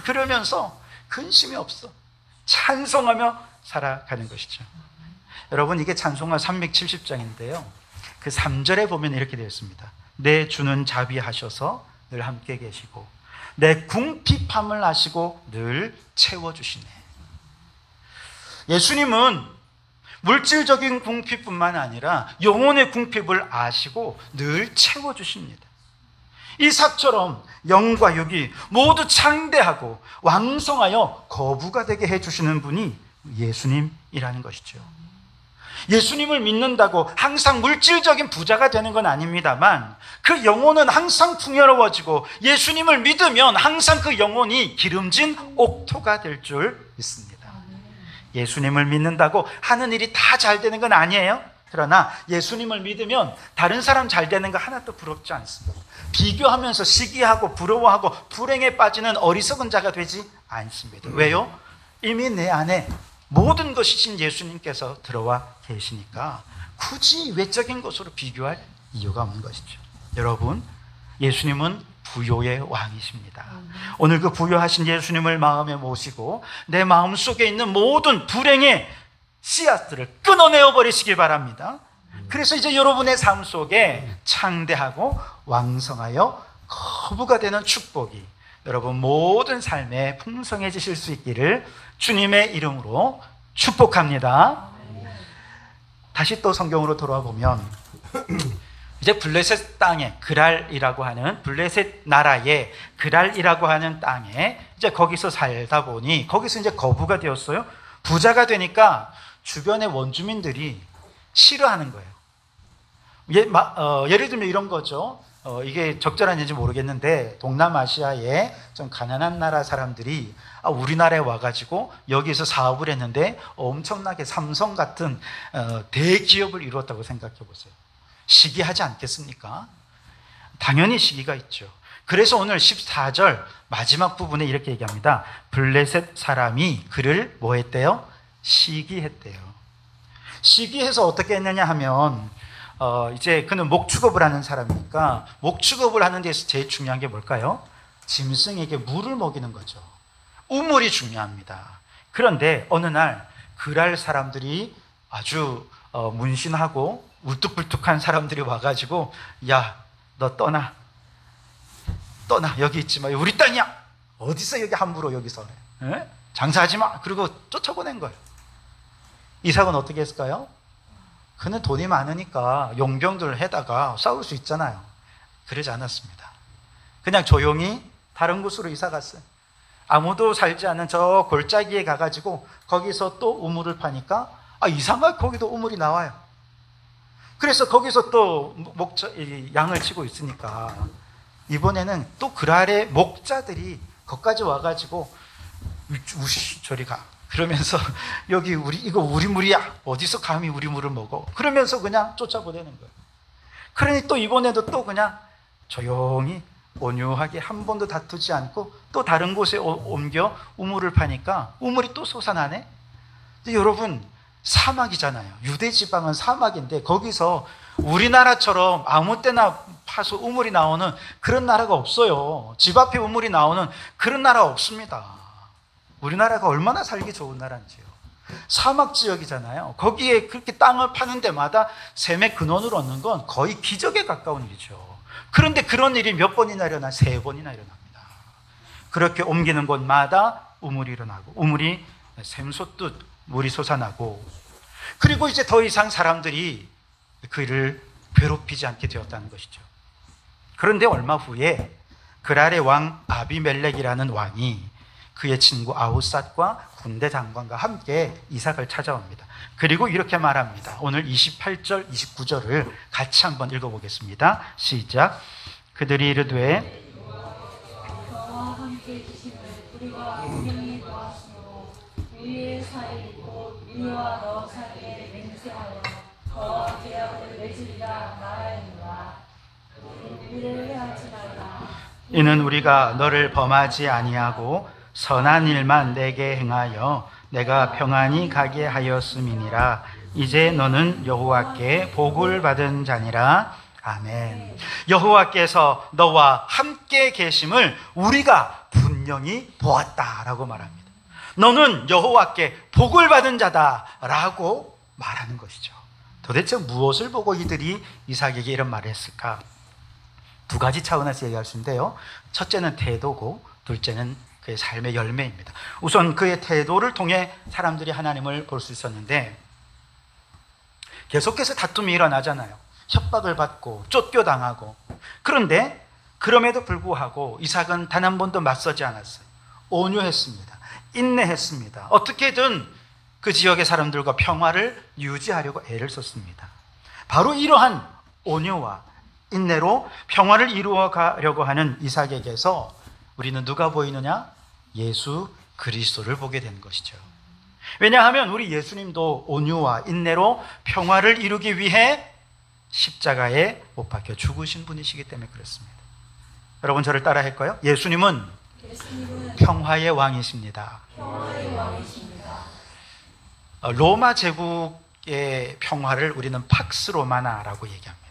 그러면서 근심이 없어 찬송하며 살아가는 것이죠. 여러분, 이게 찬송가 370장인데요 그 3절에 보면 이렇게 되어 있습니다. 내 주는 자비하셔서 늘 함께 계시고 내 궁핍함을 아시고 늘 채워주시네. 예수님은 물질적인 궁핍뿐만 아니라 영혼의 궁핍을 아시고 늘 채워주십니다. 이삭처럼 영과 육이 모두 창대하고 왕성하여 거부가 되게 해주시는 분이 예수님이라는 것이죠. 예수님을 믿는다고 항상 물질적인 부자가 되는 건 아닙니다만 그 영혼은 항상 풍요로워지고 예수님을 믿으면 항상 그 영혼이 기름진 옥토가 될 줄 믿습니다. 예수님을 믿는다고 하는 일이 다 잘 되는 건 아니에요. 그러나 예수님을 믿으면 다른 사람 잘 되는 거 하나도 부럽지 않습니다. 비교하면서 시기하고 부러워하고 불행에 빠지는 어리석은 자가 되지 않습니다. 왜요? 이미 내 안에 모든 것이신 예수님께서 들어와 계시니까 굳이 외적인 것으로 비교할 이유가 없는 것이죠. 여러분, 예수님은 부요의 왕이십니다. 오늘 그 부요하신 예수님을 마음에 모시고 내 마음속에 있는 모든 불행의 씨앗들을 끊어내어 버리시기 바랍니다. 그래서 이제 여러분의 삶 속에 창대하고 왕성하여 거부가 되는 축복이 여러분 모든 삶에 풍성해지실 수 있기를 주님의 이름으로 축복합니다. 다시 또 성경으로 돌아와 보면 이제 블레셋 땅에, 그랄이라고 하는 블레셋 나라의 그랄이라고 하는 땅에 이제 거기서 살다 보니 거기서 이제 거부가 되었어요. 부자가 되니까 주변의 원주민들이 싫어하는 거예요. 예를 들면 이런 거죠. 이게 적절한지 모르겠는데 동남아시아의 좀 가난한 나라 사람들이 우리나라에 와가지고 여기서 사업을 했는데 엄청나게 삼성 같은 대기업을 이루었다고 생각해 보세요. 시기하지 않겠습니까? 당연히 시기가 있죠. 그래서 오늘 14절 마지막 부분에 이렇게 얘기합니다. 블레셋 사람이 그를 뭐 했대요? 시기했대요. 시기해서 어떻게 했느냐 하면 이제 그는 목축업을 하는 사람이니까 목축업을 하는 데서 제일 중요한 게 뭘까요? 짐승에게 물을 먹이는 거죠. 우물이 중요합니다. 그런데 어느 날 그랄 사람들이 아주 문신하고 울뚝불뚝한 사람들이 와가지고 야, 너 떠나 여기 있지 마. 우리 땅이야. 어디서 여기 함부로 여기서 에? 장사하지 마. 그리고 쫓아보낸 거예요. 이삭은 어떻게 했을까요? 그는 돈이 많으니까 용병들 해다가 싸울 수 있잖아요. 그러지 않았습니다. 그냥 조용히 다른 곳으로 이사 갔어요. 아무도 살지 않은 저 골짜기에 가가지고 거기서 또 우물을 파니까 이상하게 거기도 우물이 나와요. 그래서 거기서 또 양을 치고 있으니까 이번에는 또 그랄의 목자들이 거기까지 와가지고 저리 가. 그러면서 여기 이거 우리 물이야. 어디서 감히 우리 물을 먹어. 그러면서 그냥 쫓아보내는 거예요. 그러니 또 이번에도 또 그냥 조용히 온유하게 한 번도 다투지 않고 또 다른 곳에 옮겨 우물을 파니까 우물이 또 솟아나네. 근데 여러분 사막이잖아요. 유대 지방은 사막인데 거기서 우리나라처럼 아무 때나 파서 우물이 나오는 그런 나라가 없어요. 집 앞에 우물이 나오는 그런 나라가 없습니다. 우리나라가 얼마나 살기 좋은 나라인지요. 사막 지역이잖아요. 거기에 그렇게 땅을 파는 데마다 샘의 근원을 얻는 건 거의 기적에 가까운 일이죠. 그런데 그런 일이 몇 번이나 일어나? 3번이나 일어납니다. 그렇게 옮기는 곳마다 우물이 일어나고 우물이 샘솟듯 물이 솟아나고 그리고 이제 더 이상 사람들이 그를 괴롭히지 않게 되었다는 것이죠. 그런데 얼마 후에 그랄의 왕 아비멜렉이라는 왕이 그의 친구 아우삿과 군대 장관과 함께 이삭을 찾아옵니다. 그리고 이렇게 말합니다. 오늘 28절, 29절을 같이 한번 읽어보겠습니다. 시작. 그들이 이르되 너와 함께 계심을 우리가 분명히 보았으므로 우리의 사이 곧 우리와 너 사이에 맹세하여 너와 계약을 맺으리라 말하였노라. 우리를 해하지 말라. 이는 우리가 너를 범하지 아니하고 선한 일만 내게 행하여 내가 평안히 가게 하였음이니라. 이제 너는 여호와께 복을 받은 자니라. 아멘. 여호와께서 너와 함께 계심을 우리가 분명히 보았다라고 말합니다. 너는 여호와께 복을 받은 자다라고 말하는 것이죠. 도대체 무엇을 보고 이들이 이삭에게 이런 말을 했을까? 2가지 차원에서 얘기할 수 있는데요. 첫째는 태도고 둘째는 그의 삶의 열매입니다. 우선 그의 태도를 통해 사람들이 하나님을 볼 수 있었는데 계속해서 다툼이 일어나잖아요. 협박을 받고 쫓겨당하고. 그런데 그럼에도 불구하고 이삭은 단 한 번도 맞서지 않았어요. 온유했습니다. 인내했습니다. 어떻게든 그 지역의 사람들과 평화를 유지하려고 애를 썼습니다. 바로 이러한 온유와 인내로 평화를 이루어 가려고 하는 이삭에게서 우리는 누가 보이느냐? 예수 그리스도를 보게 된 것이죠. 왜냐하면 우리 예수님도 온유와 인내로 평화를 이루기 위해 십자가에 못 박혀 죽으신 분이시기 때문에 그렇습니다. 여러분 저를 따라 할까요? 예수님은 평화의 왕이십니다. 로마 제국의 평화를 우리는 팍스 로마나라고 얘기합니다.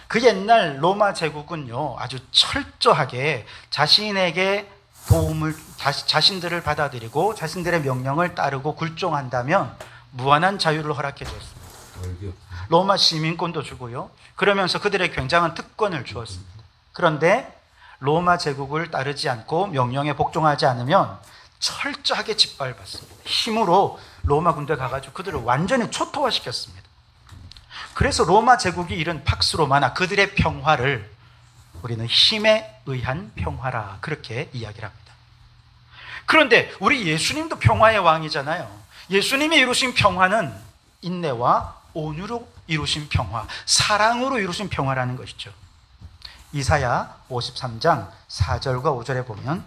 그 옛날 로마 제국은요 아주 철저하게 자신에게 도움을 자신들을 받아들이고 자신들의 명령을 따르고 굴종한다면 무한한 자유를 허락해 줬습니다. 로마 시민권도 주고요. 그러면서 그들에게 굉장한 특권을 주었습니다. 그런데 로마 제국을 따르지 않고 명령에 복종하지 않으면 철저하게 짓밟았습니다. 힘으로 로마 군대 가가지고 그들을 완전히 초토화시켰습니다. 그래서 로마 제국이 이룬 팍스 로마나 그들의 평화를 우리는 힘에 의한 평화라 그렇게 이야기를 합니다. 그런데 우리 예수님도 평화의 왕이잖아요. 예수님이 이루신 평화는 인내와 온유로 이루신 평화, 사랑으로 이루신 평화라는 것이죠. 이사야 53장 4절과 5절에 보면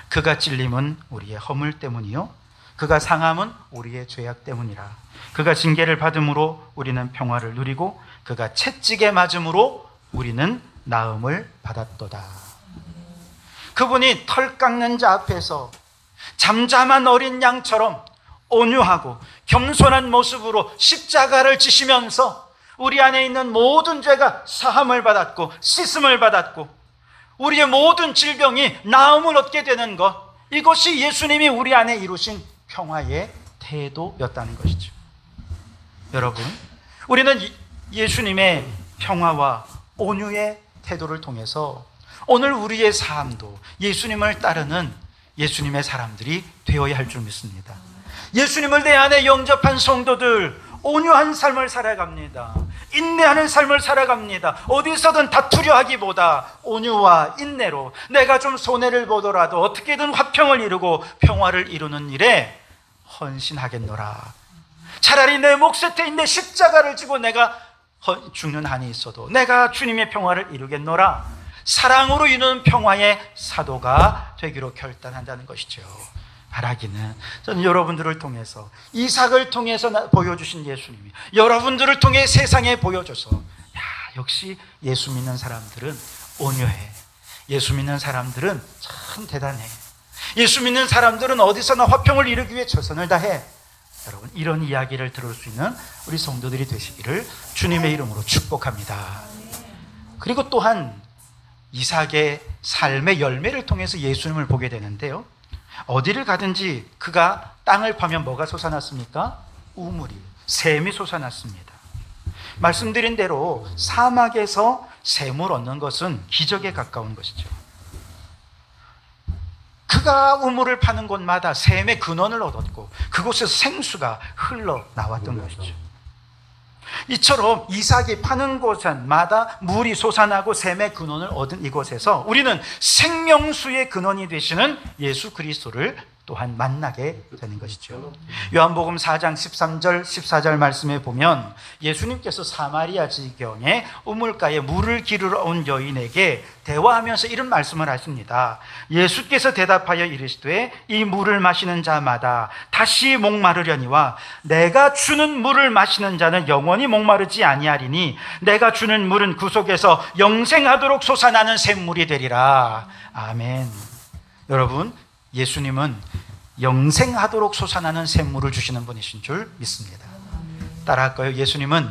그가 찔림은 우리의 허물 때문이요 그가 상함은 우리의 죄악 때문이라. 그가 징계를 받음으로 우리는 평화를 누리고 그가 채찍에 맞음으로 우리는 나음을 받았도다. 그분이 털 깎는 자 앞에서 잠잠한 어린 양처럼 온유하고 겸손한 모습으로 십자가를 지시면서 우리 안에 있는 모든 죄가 사함을 받았고 씻음을 받았고 우리의 모든 질병이 나음을 얻게 되는 것, 이것이 예수님이 우리 안에 이루신 평화의 태도였다는 것이죠. 여러분, 우리는 예수님의 평화와 온유의 태도를 통해서 오늘 우리의 삶도 예수님을 따르는 예수님의 사람들이 되어야 할 줄 믿습니다. 예수님을 내 안에 영접한 성도들, 온유한 삶을 살아갑니다. 인내하는 삶을 살아갑니다. 어디서든 다투려 하기보다 온유와 인내로 내가 좀 손해를 보더라도 어떻게든 화평을 이루고 평화를 이루는 일에 헌신하겠노라. 차라리 내 몫에 태인 내 십자가를 지고 내가 죽는 한이 있어도 내가 주님의 평화를 이루겠노라. 사랑으로 이루는 평화의 사도가 되기로 결단한다는 것이죠. 바라기는 저는 여러분들을 통해서, 이삭을 통해서 보여주신 예수님이 여러분들을 통해 세상에 보여줘서, 역시 예수 믿는 사람들은 온유해, 예수 믿는 사람들은 참 대단해, 예수 믿는 사람들은 어디서나 화평을 이루기 위해 최선을 다해. 여러분, 이런 이야기를 들을 수 있는 우리 성도들이 되시기를 주님의 이름으로 축복합니다. 그리고 또한 이삭의 삶의 열매를 통해서 예수님을 보게 되는데요, 어디를 가든지 그가 땅을 파면 뭐가 솟아났습니까? 우물이, 샘이 솟아났습니다. 말씀드린 대로 사막에서 샘을 얻는 것은 기적에 가까운 것이죠. 그가 우물을 파는 곳마다 샘의 근원을 얻었고 그곳에서 생수가 흘러나왔던 것이죠. 이처럼 이삭이 파는 곳마다 물이 솟아나고 샘의 근원을 얻은 이곳에서 우리는 생명수의 근원이 되시는 예수 그리스도를 또한 만나게 되는 것이죠. 요한복음 4장 13절 14절 말씀에 보면 예수님께서 사마리아 지경에 우물가에 물을 기르러 온 여인에게 대화하면서 이런 말씀을 하십니다. 예수께서 대답하여 이르시되 이 물을 마시는 자마다 다시 목마르려니와 내가 주는 물을 마시는 자는 영원히 목마르지 아니하리니 내가 주는 물은 그 속에서 영생하도록 솟아나는 샘물이 되리라. 아멘. 여러분, 예수님은 영생하도록 솟아나는 샘물을 주시는 분이신 줄 믿습니다. 따라할까요? 예수님은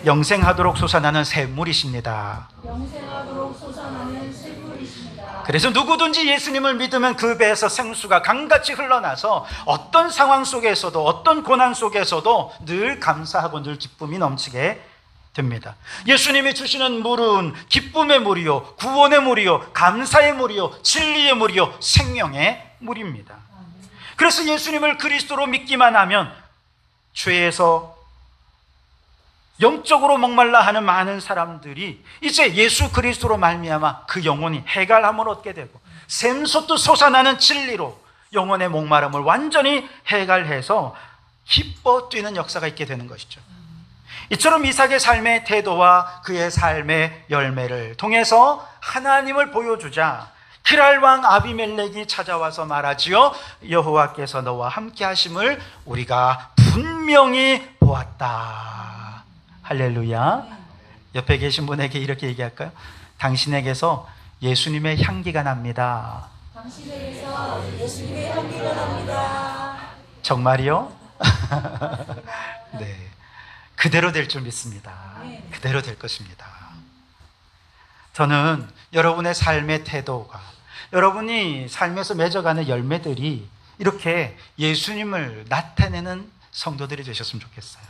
영생하도록 솟아나는 샘물이십니다. 영생하도록 솟아나는 샘물이십니다. 그래서 누구든지 예수님을 믿으면 그 배에서 생수가 강같이 흘러나서 어떤 상황 속에서도 어떤 고난 속에서도 늘 감사하고 늘 기쁨이 넘치게 됩니다. 예수님이 주시는 물은 기쁨의 물이요, 구원의 물이요, 감사의 물이요, 진리의 물이요, 생명의 물입니다. 그래서 예수님을 그리스도로 믿기만 하면 죄에서 영적으로 목말라 하는 많은 사람들이 이제 예수 그리스도로 말미암아 그 영혼이 해갈함을 얻게 되고 샘솟도 솟아나는 진리로 영혼의 목마름을 완전히 해갈해서 기뻐 뛰는 역사가 있게 되는 것이죠. 이처럼 이삭의 삶의 태도와 그의 삶의 열매를 통해서 하나님을 보여주자 그랄 왕 아비멜렉이 찾아와서 말하지요. 여호와께서 너와 함께 하심을 우리가 분명히 보았다. 할렐루야. 옆에 계신 분에게 이렇게 얘기할까요? 당신에게서 예수님의 향기가 납니다. 당신에게서 예수님의 향기가 납니다. 정말이요? 네, 그대로 될 줄 믿습니다. 그대로 될 것입니다. 저는 여러분의 삶의 태도가, 여러분이 삶에서 맺어가는 열매들이 이렇게 예수님을 나타내는 성도들이 되셨으면 좋겠어요.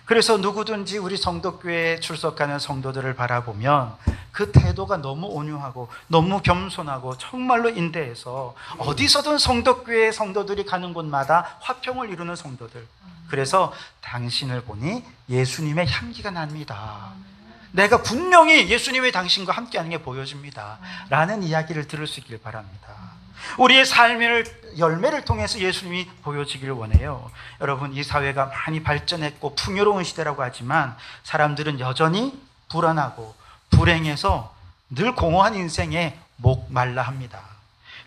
그래서 누구든지 우리 성도교회에 출석하는 성도들을 바라보면 그 태도가 너무 온유하고 너무 겸손하고 정말로 인대해서 어디서든 성도교회 성도들이 가는 곳마다 화평을 이루는 성도들. 그래서 당신을 보니 예수님의 향기가 납니다. 내가 분명히 예수님의 당신과 함께하는 게 보여집니다. 라는 이야기를 들을 수 있길 바랍니다. 우리의 삶의 열매를 통해서 예수님이 보여지기를 원해요. 여러분, 이 사회가 많이 발전했고 풍요로운 시대라고 하지만 사람들은 여전히 불안하고 불행해서 늘 공허한 인생에 목말라 합니다.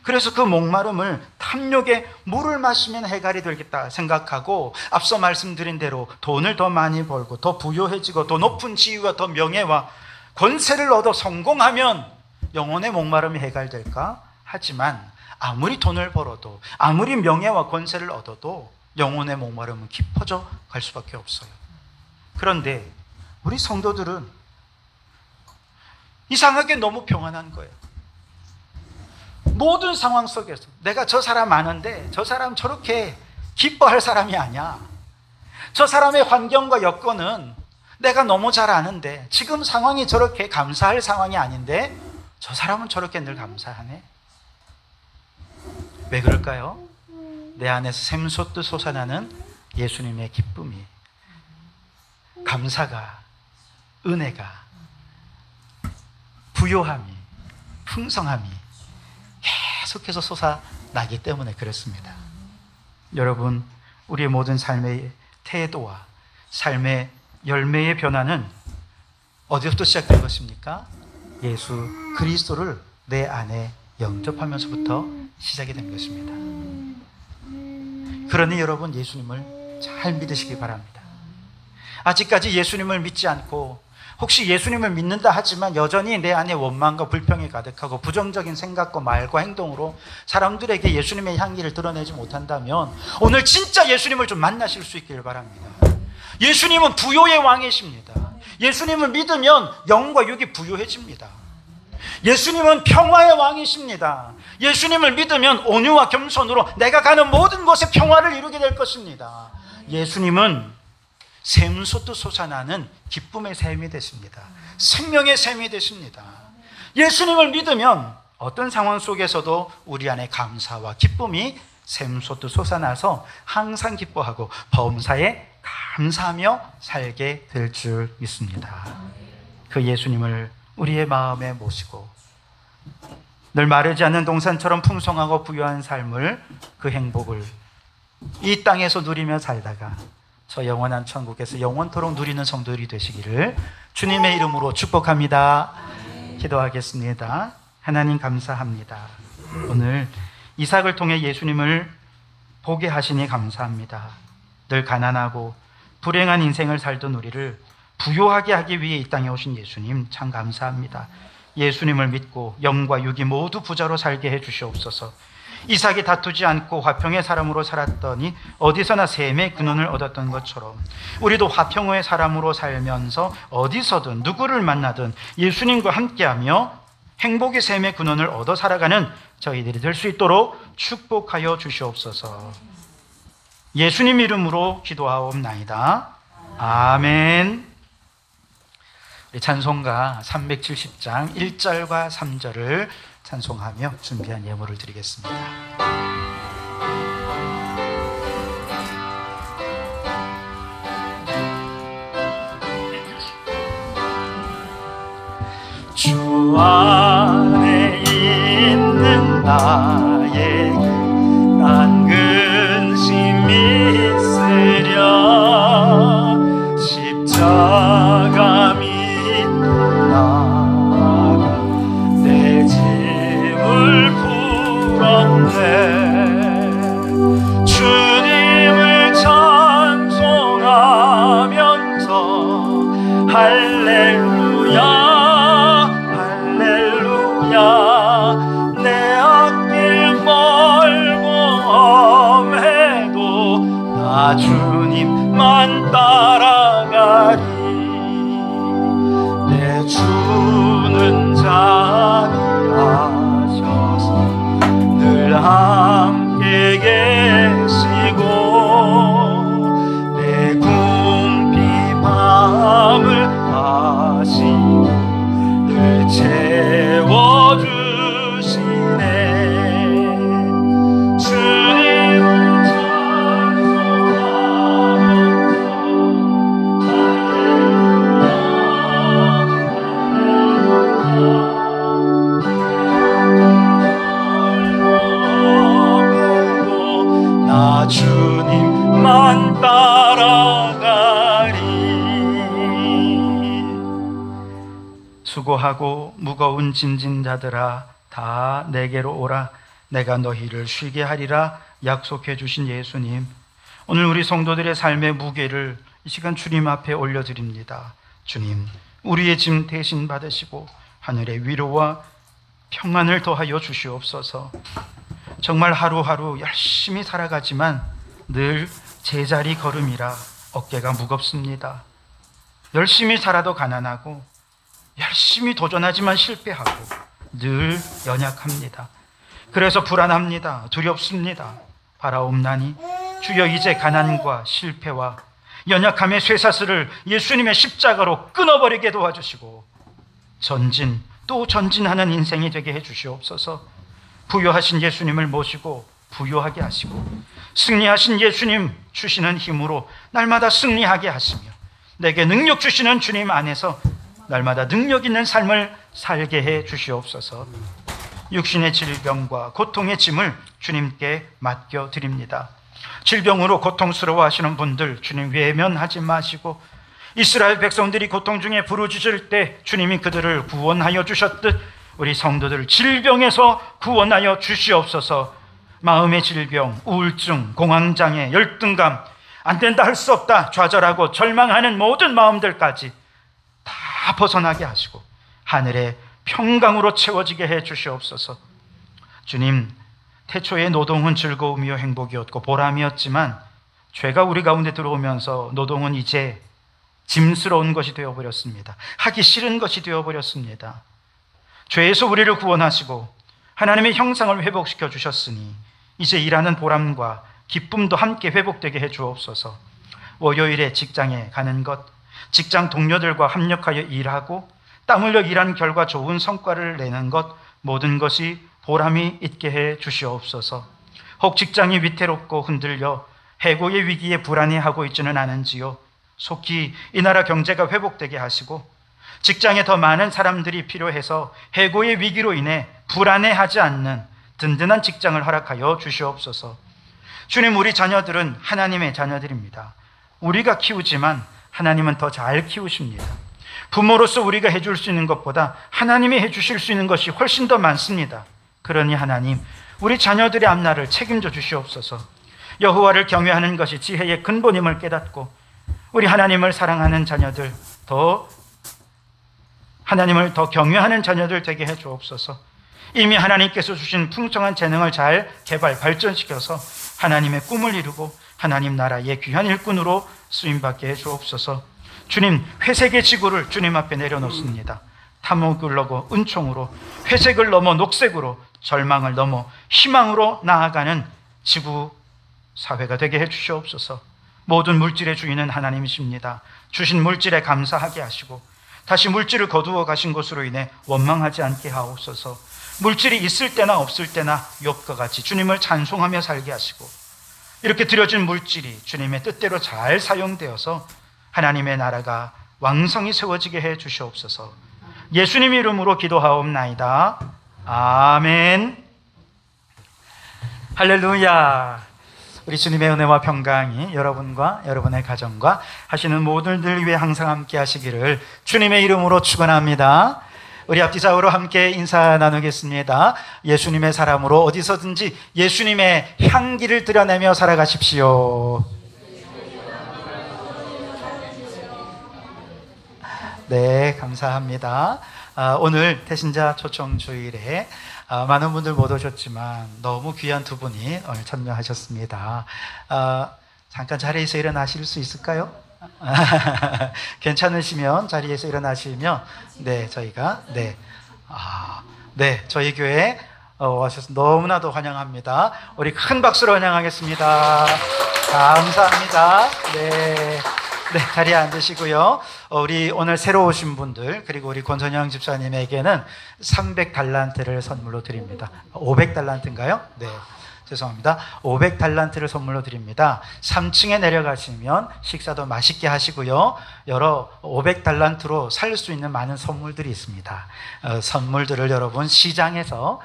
그래서 그 목마름을 탐욕에 물을 마시면 해갈이 되겠다 생각하고 앞서 말씀드린 대로 돈을 더 많이 벌고 더 부유해지고 더 높은 지위와 더 명예와 권세를 얻어 성공하면 영혼의 목마름이 해갈될까? 하지만 아무리 돈을 벌어도 아무리 명예와 권세를 얻어도 영혼의 목마름은 깊어져 갈 수밖에 없어요. 그런데 우리 성도들은 이상하게 너무 평안한 거예요. 모든 상황 속에서 내가 저 사람 아는데 저 사람 저렇게 기뻐할 사람이 아니야. 저 사람의 환경과 여건은 내가 너무 잘 아는데 지금 상황이 저렇게 감사할 상황이 아닌데 저 사람은 저렇게 늘 감사하네. 왜 그럴까요? 내 안에서 샘솟듯 솟아나는 예수님의 기쁨이, 감사가, 은혜가, 부요함이, 풍성함이 계속해서 솟아나기 때문에 그렇습니다. 여러분, 우리의 모든 삶의 태도와 삶의 열매의 변화는 어디서부터 시작된 것입니까? 예수 그리스도를 내 안에 영접하면서부터 시작이 된 것입니다. 그러니 여러분, 예수님을 잘 믿으시기 바랍니다. 아직까지 예수님을 믿지 않고 혹시 예수님을 믿는다 하지만 여전히 내 안에 원망과 불평이 가득하고 부정적인 생각과 말과 행동으로 사람들에게 예수님의 향기를 드러내지 못한다면 오늘 진짜 예수님을 좀 만나실 수 있기를 바랍니다. 예수님은 부요의 왕이십니다. 예수님을 믿으면 영과 육이 부요해집니다. 예수님은 평화의 왕이십니다. 예수님을 믿으면 온유와 겸손으로 내가 가는 모든 곳에 평화를 이루게 될 것입니다. 예수님은 샘솟듯 솟아나는 기쁨의 샘이 되십니다. 생명의 샘이 되십니다. 예수님을 믿으면 어떤 상황 속에서도 우리 안에 감사와 기쁨이 샘솟듯 솟아나서 항상 기뻐하고 범사에 감사하며 살게 될 줄 믿습니다. 그 예수님을 우리의 마음에 모시고 늘 마르지 않는 동산처럼 풍성하고 부유한 삶을, 그 행복을 이 땅에서 누리며 살다가 저 영원한 천국에서 영원토록 누리는 성도들이 되시기를 주님의 이름으로 축복합니다. 기도하겠습니다. 하나님 감사합니다. 오늘 이삭을 통해 예수님을 보게 하시니 감사합니다. 늘 가난하고 불행한 인생을 살던 우리를 부요하게 하기 위해 이 땅에 오신 예수님 참 감사합니다. 예수님을 믿고 영과 육이 모두 부자로 살게 해 주시옵소서. 이삭이 다투지 않고 화평의 사람으로 살았더니 어디서나 샘의 근원을 얻었던 것처럼 우리도 화평의 사람으로 살면서 어디서든 누구를 만나든 예수님과 함께하며 행복의 샘의 근원을 얻어 살아가는 저희들이 될 수 있도록 축복하여 주시옵소서. 예수님 이름으로 기도하옵나이다. 아멘. 우리 찬송가 370장 1절과 3절을 찬송하며 준비한 예물을 드리겠습니다. 주 안에 있는 나에게 난 근심이 있으랴. 십자가 믿는 나가 내 짐을 풀었네. 주님을 찬송하면서 할렐루야 내 앞길 멀고 험해도 나 주님만 따라가리. 내 주는 자비하셔서 늘 함께 계시고 내 궁핍 마음을 아시고 늘 채워주시네. 주님을 찬송하면서 나 주님만 따라가리. 수고하고 무거운 짐진 자들아 다 내게로 오라. 내가 너희를 쉬게 하리라 약속해 주신 예수님, 오늘 우리 성도들의 삶의 무게를 이 시간 주님 앞에 올려드립니다. 주님, 우리의 짐 대신 받으시고 하늘의 위로와 평안을 더하여 주시옵소서. 정말 하루하루 열심히 살아가지만 늘 제자리 걸음이라 어깨가 무겁습니다. 열심히 살아도 가난하고 열심히 도전하지만 실패하고 늘 연약합니다. 그래서 불안합니다. 두렵습니다. 바라옵나니 주여 이제 가난과 실패와 연약함의 쇠사슬을 예수님의 십자가로 끊어버리게 도와주시고 전진 또 전진하는 인생이 되게 해주시옵소서. 부요하신 예수님을 모시고 부요하게 하시고 승리하신 예수님 주시는 힘으로 날마다 승리하게 하시며 내게 능력 주시는 주님 안에서 날마다 능력 있는 삶을 살게 해 주시옵소서. 육신의 질병과 고통의 짐을 주님께 맡겨드립니다. 질병으로 고통스러워하시는 분들 주님 외면하지 마시고 이스라엘 백성들이 고통 중에 부르짖을 때 주님이 그들을 구원하여 주셨듯 우리 성도들 질병에서 구원하여 주시옵소서. 마음의 질병, 우울증, 공황장애, 열등감, 안 된다 할 수 없다 좌절하고 절망하는 모든 마음들까지 다 벗어나게 하시고 하늘의 평강으로 채워지게 해 주시옵소서. 주님, 태초에 노동은 즐거움이요 행복이었고 보람이었지만 죄가 우리 가운데 들어오면서 노동은 이제 짐스러운 것이 되어버렸습니다. 하기 싫은 것이 되어버렸습니다. 죄에서 우리를 구원하시고 하나님의 형상을 회복시켜 주셨으니 이제 일하는 보람과 기쁨도 함께 회복되게 해 주옵소서. 월요일에 직장에 가는 것, 직장 동료들과 합력하여 일하고 땀 흘려 일한 결과 좋은 성과를 내는 것, 모든 것이 보람이 있게 해 주시옵소서. 혹 직장이 위태롭고 흔들려 해고의 위기에 불안해하고 있지는 않은지요. 속히 이 나라 경제가 회복되게 하시고 직장에 더 많은 사람들이 필요해서 해고의 위기로 인해 불안해하지 않는 든든한 직장을 허락하여 주시옵소서. 주님, 우리 자녀들은 하나님의 자녀들입니다. 우리가 키우지만 하나님은 더 잘 키우십니다. 부모로서 우리가 해줄 수 있는 것보다 하나님이 해주실 수 있는 것이 훨씬 더 많습니다. 그러니 하나님, 우리 자녀들의 앞날을 책임져 주시옵소서. 여호와를 경외하는 것이 지혜의 근본임을 깨닫고 우리 하나님을 사랑하는 자녀들, 하나님을 더 경외하는 자녀들 되게 해 주옵소서. 이미 하나님께서 주신 풍성한 재능을 잘 개발, 발전시켜서 하나님의 꿈을 이루고 하나님 나라의 귀한 일꾼으로 쓰임받게 해 주옵소서. 주님, 회색의 지구를 주님 앞에 내려놓습니다. 탐욕을 넘어 은총으로, 회색을 넘어 녹색으로, 절망을 넘어 희망으로 나아가는 지구 사회가 되게 해 주시옵소서. 모든 물질의 주인은 하나님이십니다. 주신 물질에 감사하게 하시고 다시 물질을 거두어 가신 것으로 인해 원망하지 않게 하옵소서. 물질이 있을 때나 없을 때나 욥과 같이 주님을 찬송하며 살게 하시고 이렇게 드려진 물질이 주님의 뜻대로 잘 사용되어서 하나님의 나라가 왕성히 세워지게 해 주시옵소서. 예수님 이름으로 기도하옵나이다. 아멘. 할렐루야. 우리 주님의 은혜와 평강이 여러분과 여러분의 가정과 하시는 모든 들 위해 항상 함께 하시기를 주님의 이름으로 축원합니다. 우리 앞뒤 좌우로 함께 인사 나누겠습니다. 예수님의 사람으로 어디서든지 예수님의 향기를 드러내며 살아가십시오. 네, 감사합니다. 오늘 태신자 초청 주일에 많은 분들 못 오셨지만 너무 귀한 두 분이 오늘 참여하셨습니다. 잠깐 자리에서 일어나실 수 있을까요? 괜찮으시면 자리에서 일어나시면 네, 저희가 저희 교회 와주셔서 너무나도 환영합니다. 우리 큰 박수로 환영하겠습니다. 감사합니다. 네, 자리에 앉으시고요. 우리 오늘 새로 오신 분들 그리고 우리 권선영 집사님에게는 300달란트를 선물로 드립니다. 500달란트인가요? 네, 죄송합니다. 500달란트를 선물로 드립니다. 3층에 내려가시면 식사도 맛있게 하시고요. 여러 500달란트로 살 수 있는 많은 선물들이 있습니다. 선물들을 여러분 시장에서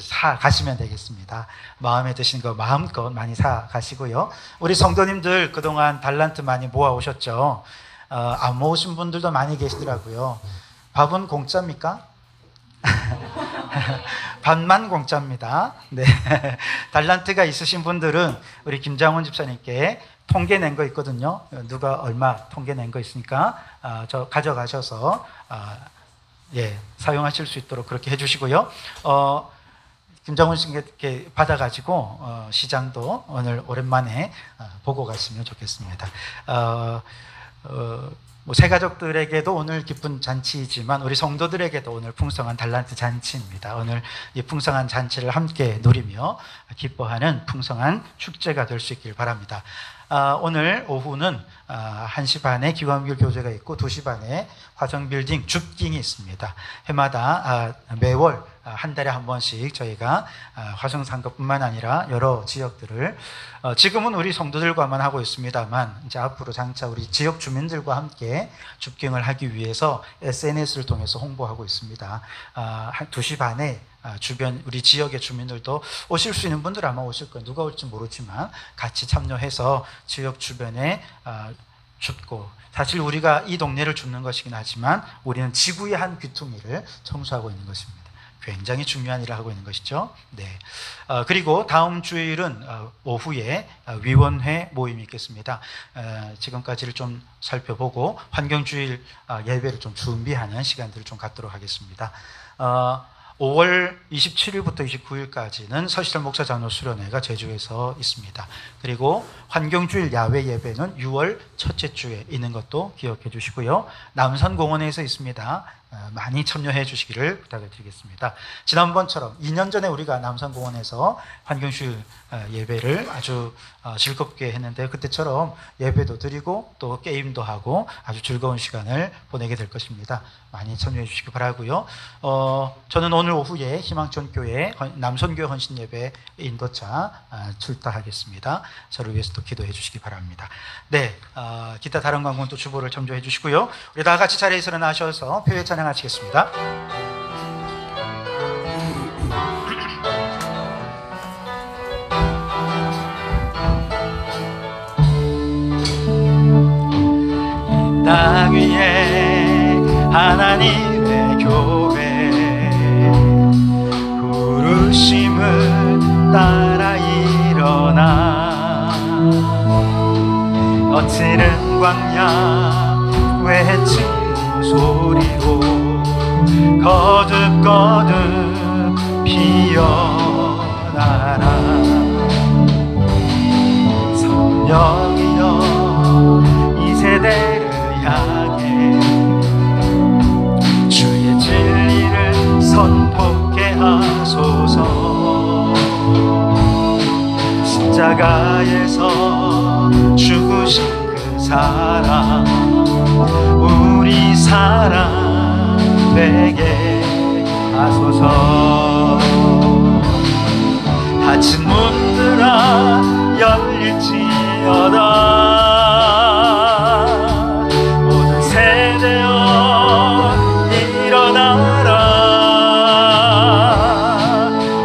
사 가시면 되겠습니다. 마음에 드시는 거 마음껏 많이 사 가시고요. 우리 성도님들 그동안 달란트 많이 모아 오셨죠? 안 모으신 분들도 많이 계시더라고요. 밥은 공짜입니까? 반만 공짜입니다. 네. 달란트가 있으신 분들은 우리 김장훈 집사님께 통계 낸 거 있거든요. 누가 얼마 통계 낸 거 있으니까 저 가져가셔서 사용하실 수 있도록 그렇게 해주시고요. 김장훈 씨께 받아가지고 시장도 오늘 오랜만에 보고 가시면 좋겠습니다. 새가족들에게도 오늘 기쁜 잔치이지만 우리 성도들에게도 오늘 풍성한 달란트 잔치입니다. 오늘 이 풍성한 잔치를 함께 누리며 기뻐하는 풍성한 축제가 될 수 있길 바랍니다. 오늘 오후는 1시 반에 기광길 교제가 있고 2시 반에 화성빌딩 줍깅이 있습니다. 해마다 매월 한 달에 한 번씩 저희가 화성상급뿐만 아니라 여러 지역들을 지금은 우리 성도들과만 하고 있습니다만 이제 앞으로 장차 우리 지역 주민들과 함께 줍깅을 하기 위해서 SNS를 통해서 홍보하고 있습니다. 2시 반에 주변 우리 지역의 주민들도 오실 수 있는 분들 아마 오실 거예요. 누가 올지 모르지만 같이 참여해서 지역 주변에 줍고, 사실 우리가 이 동네를 줍는 것이긴 하지만 우리는 지구의 한 귀퉁이를 청소하고 있는 것입니다. 굉장히 중요한 일을 하고 있는 것이죠. 네. 그리고 다음 주일은 오후에 위원회 모임이 있겠습니다. 지금까지를 좀 살펴보고 환경주일 예배를 좀 준비하는 시간들을 좀 갖도록 하겠습니다. 5월 27일부터 29일까지는 서시철 목사 장로 수련회가 제주에서 있습니다. 그리고 환경주일 야외 예배는 6월 첫째 주에 있는 것도 기억해 주시고요. 남산공원에서 있습니다. 많이 참여해 주시기를 부탁을 드리겠습니다. 지난번처럼 2년 전에 우리가 남산공원에서 환경주일 예배를 아주 즐겁게 했는데 그때처럼 예배도 드리고 또 게임도 하고 아주 즐거운 시간을 보내게 될 것입니다. 많이 참여해 주시기 바라고요. 저는 오늘 오후에 희망전교회 남선교회 헌신예배 인도차 출타하겠습니다. 저를 위해서 또 기도해 주시기 바랍니다. 네, 기타 다른 광고는 또 주보를 첨부해 주시고요. 우리 다 같이 자리에서 일어나셔서 표회 찬양하시겠습니다. 땅 위에 하나님의 교회 부르심을 따라 일어나 거칠은 광야 외치는 소리로 거듭거듭 피어나라. 성령이여 이 세대를 향해 주의 진리를 선포케 하소서. 십자가에서 죽으신 그 사랑 우리 사랑 되게 하소서. 닫힌 문들아 열릴지어다. 모든 세대여 일어나라.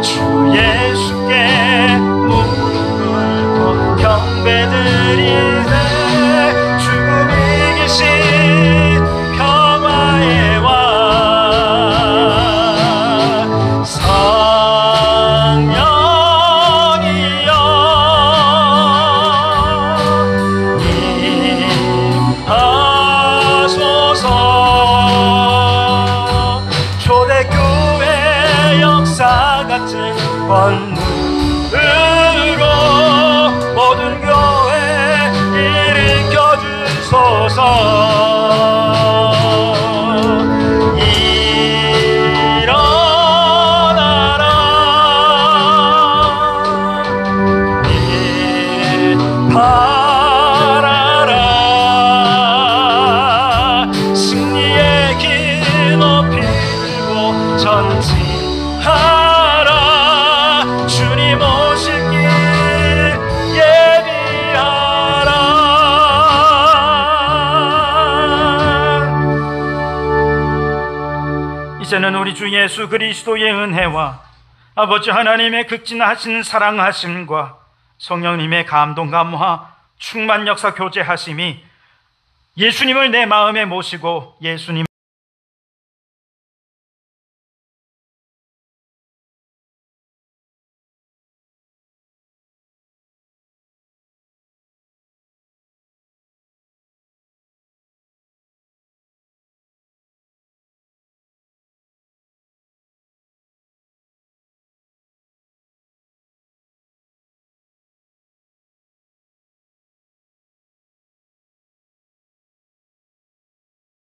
주 예수께 무릎을 꿇고 경배드리네. 주님이 계신 평화의 왕 성령이여 임하소서. 초대교회 역사 같은 권능으로 모든 교회 일으켜 주소서. 바라라. 승리의 길 높이 들고 전진하라. 주님 오실 길 예비하라. 이제는 우리 주 예수 그리스도의 은혜와 아버지 하나님의 극진하신 사랑하심과 성령님의 감동 감화 충만 역사 교제하심이 예수님을 내 마음에 모시고 예수님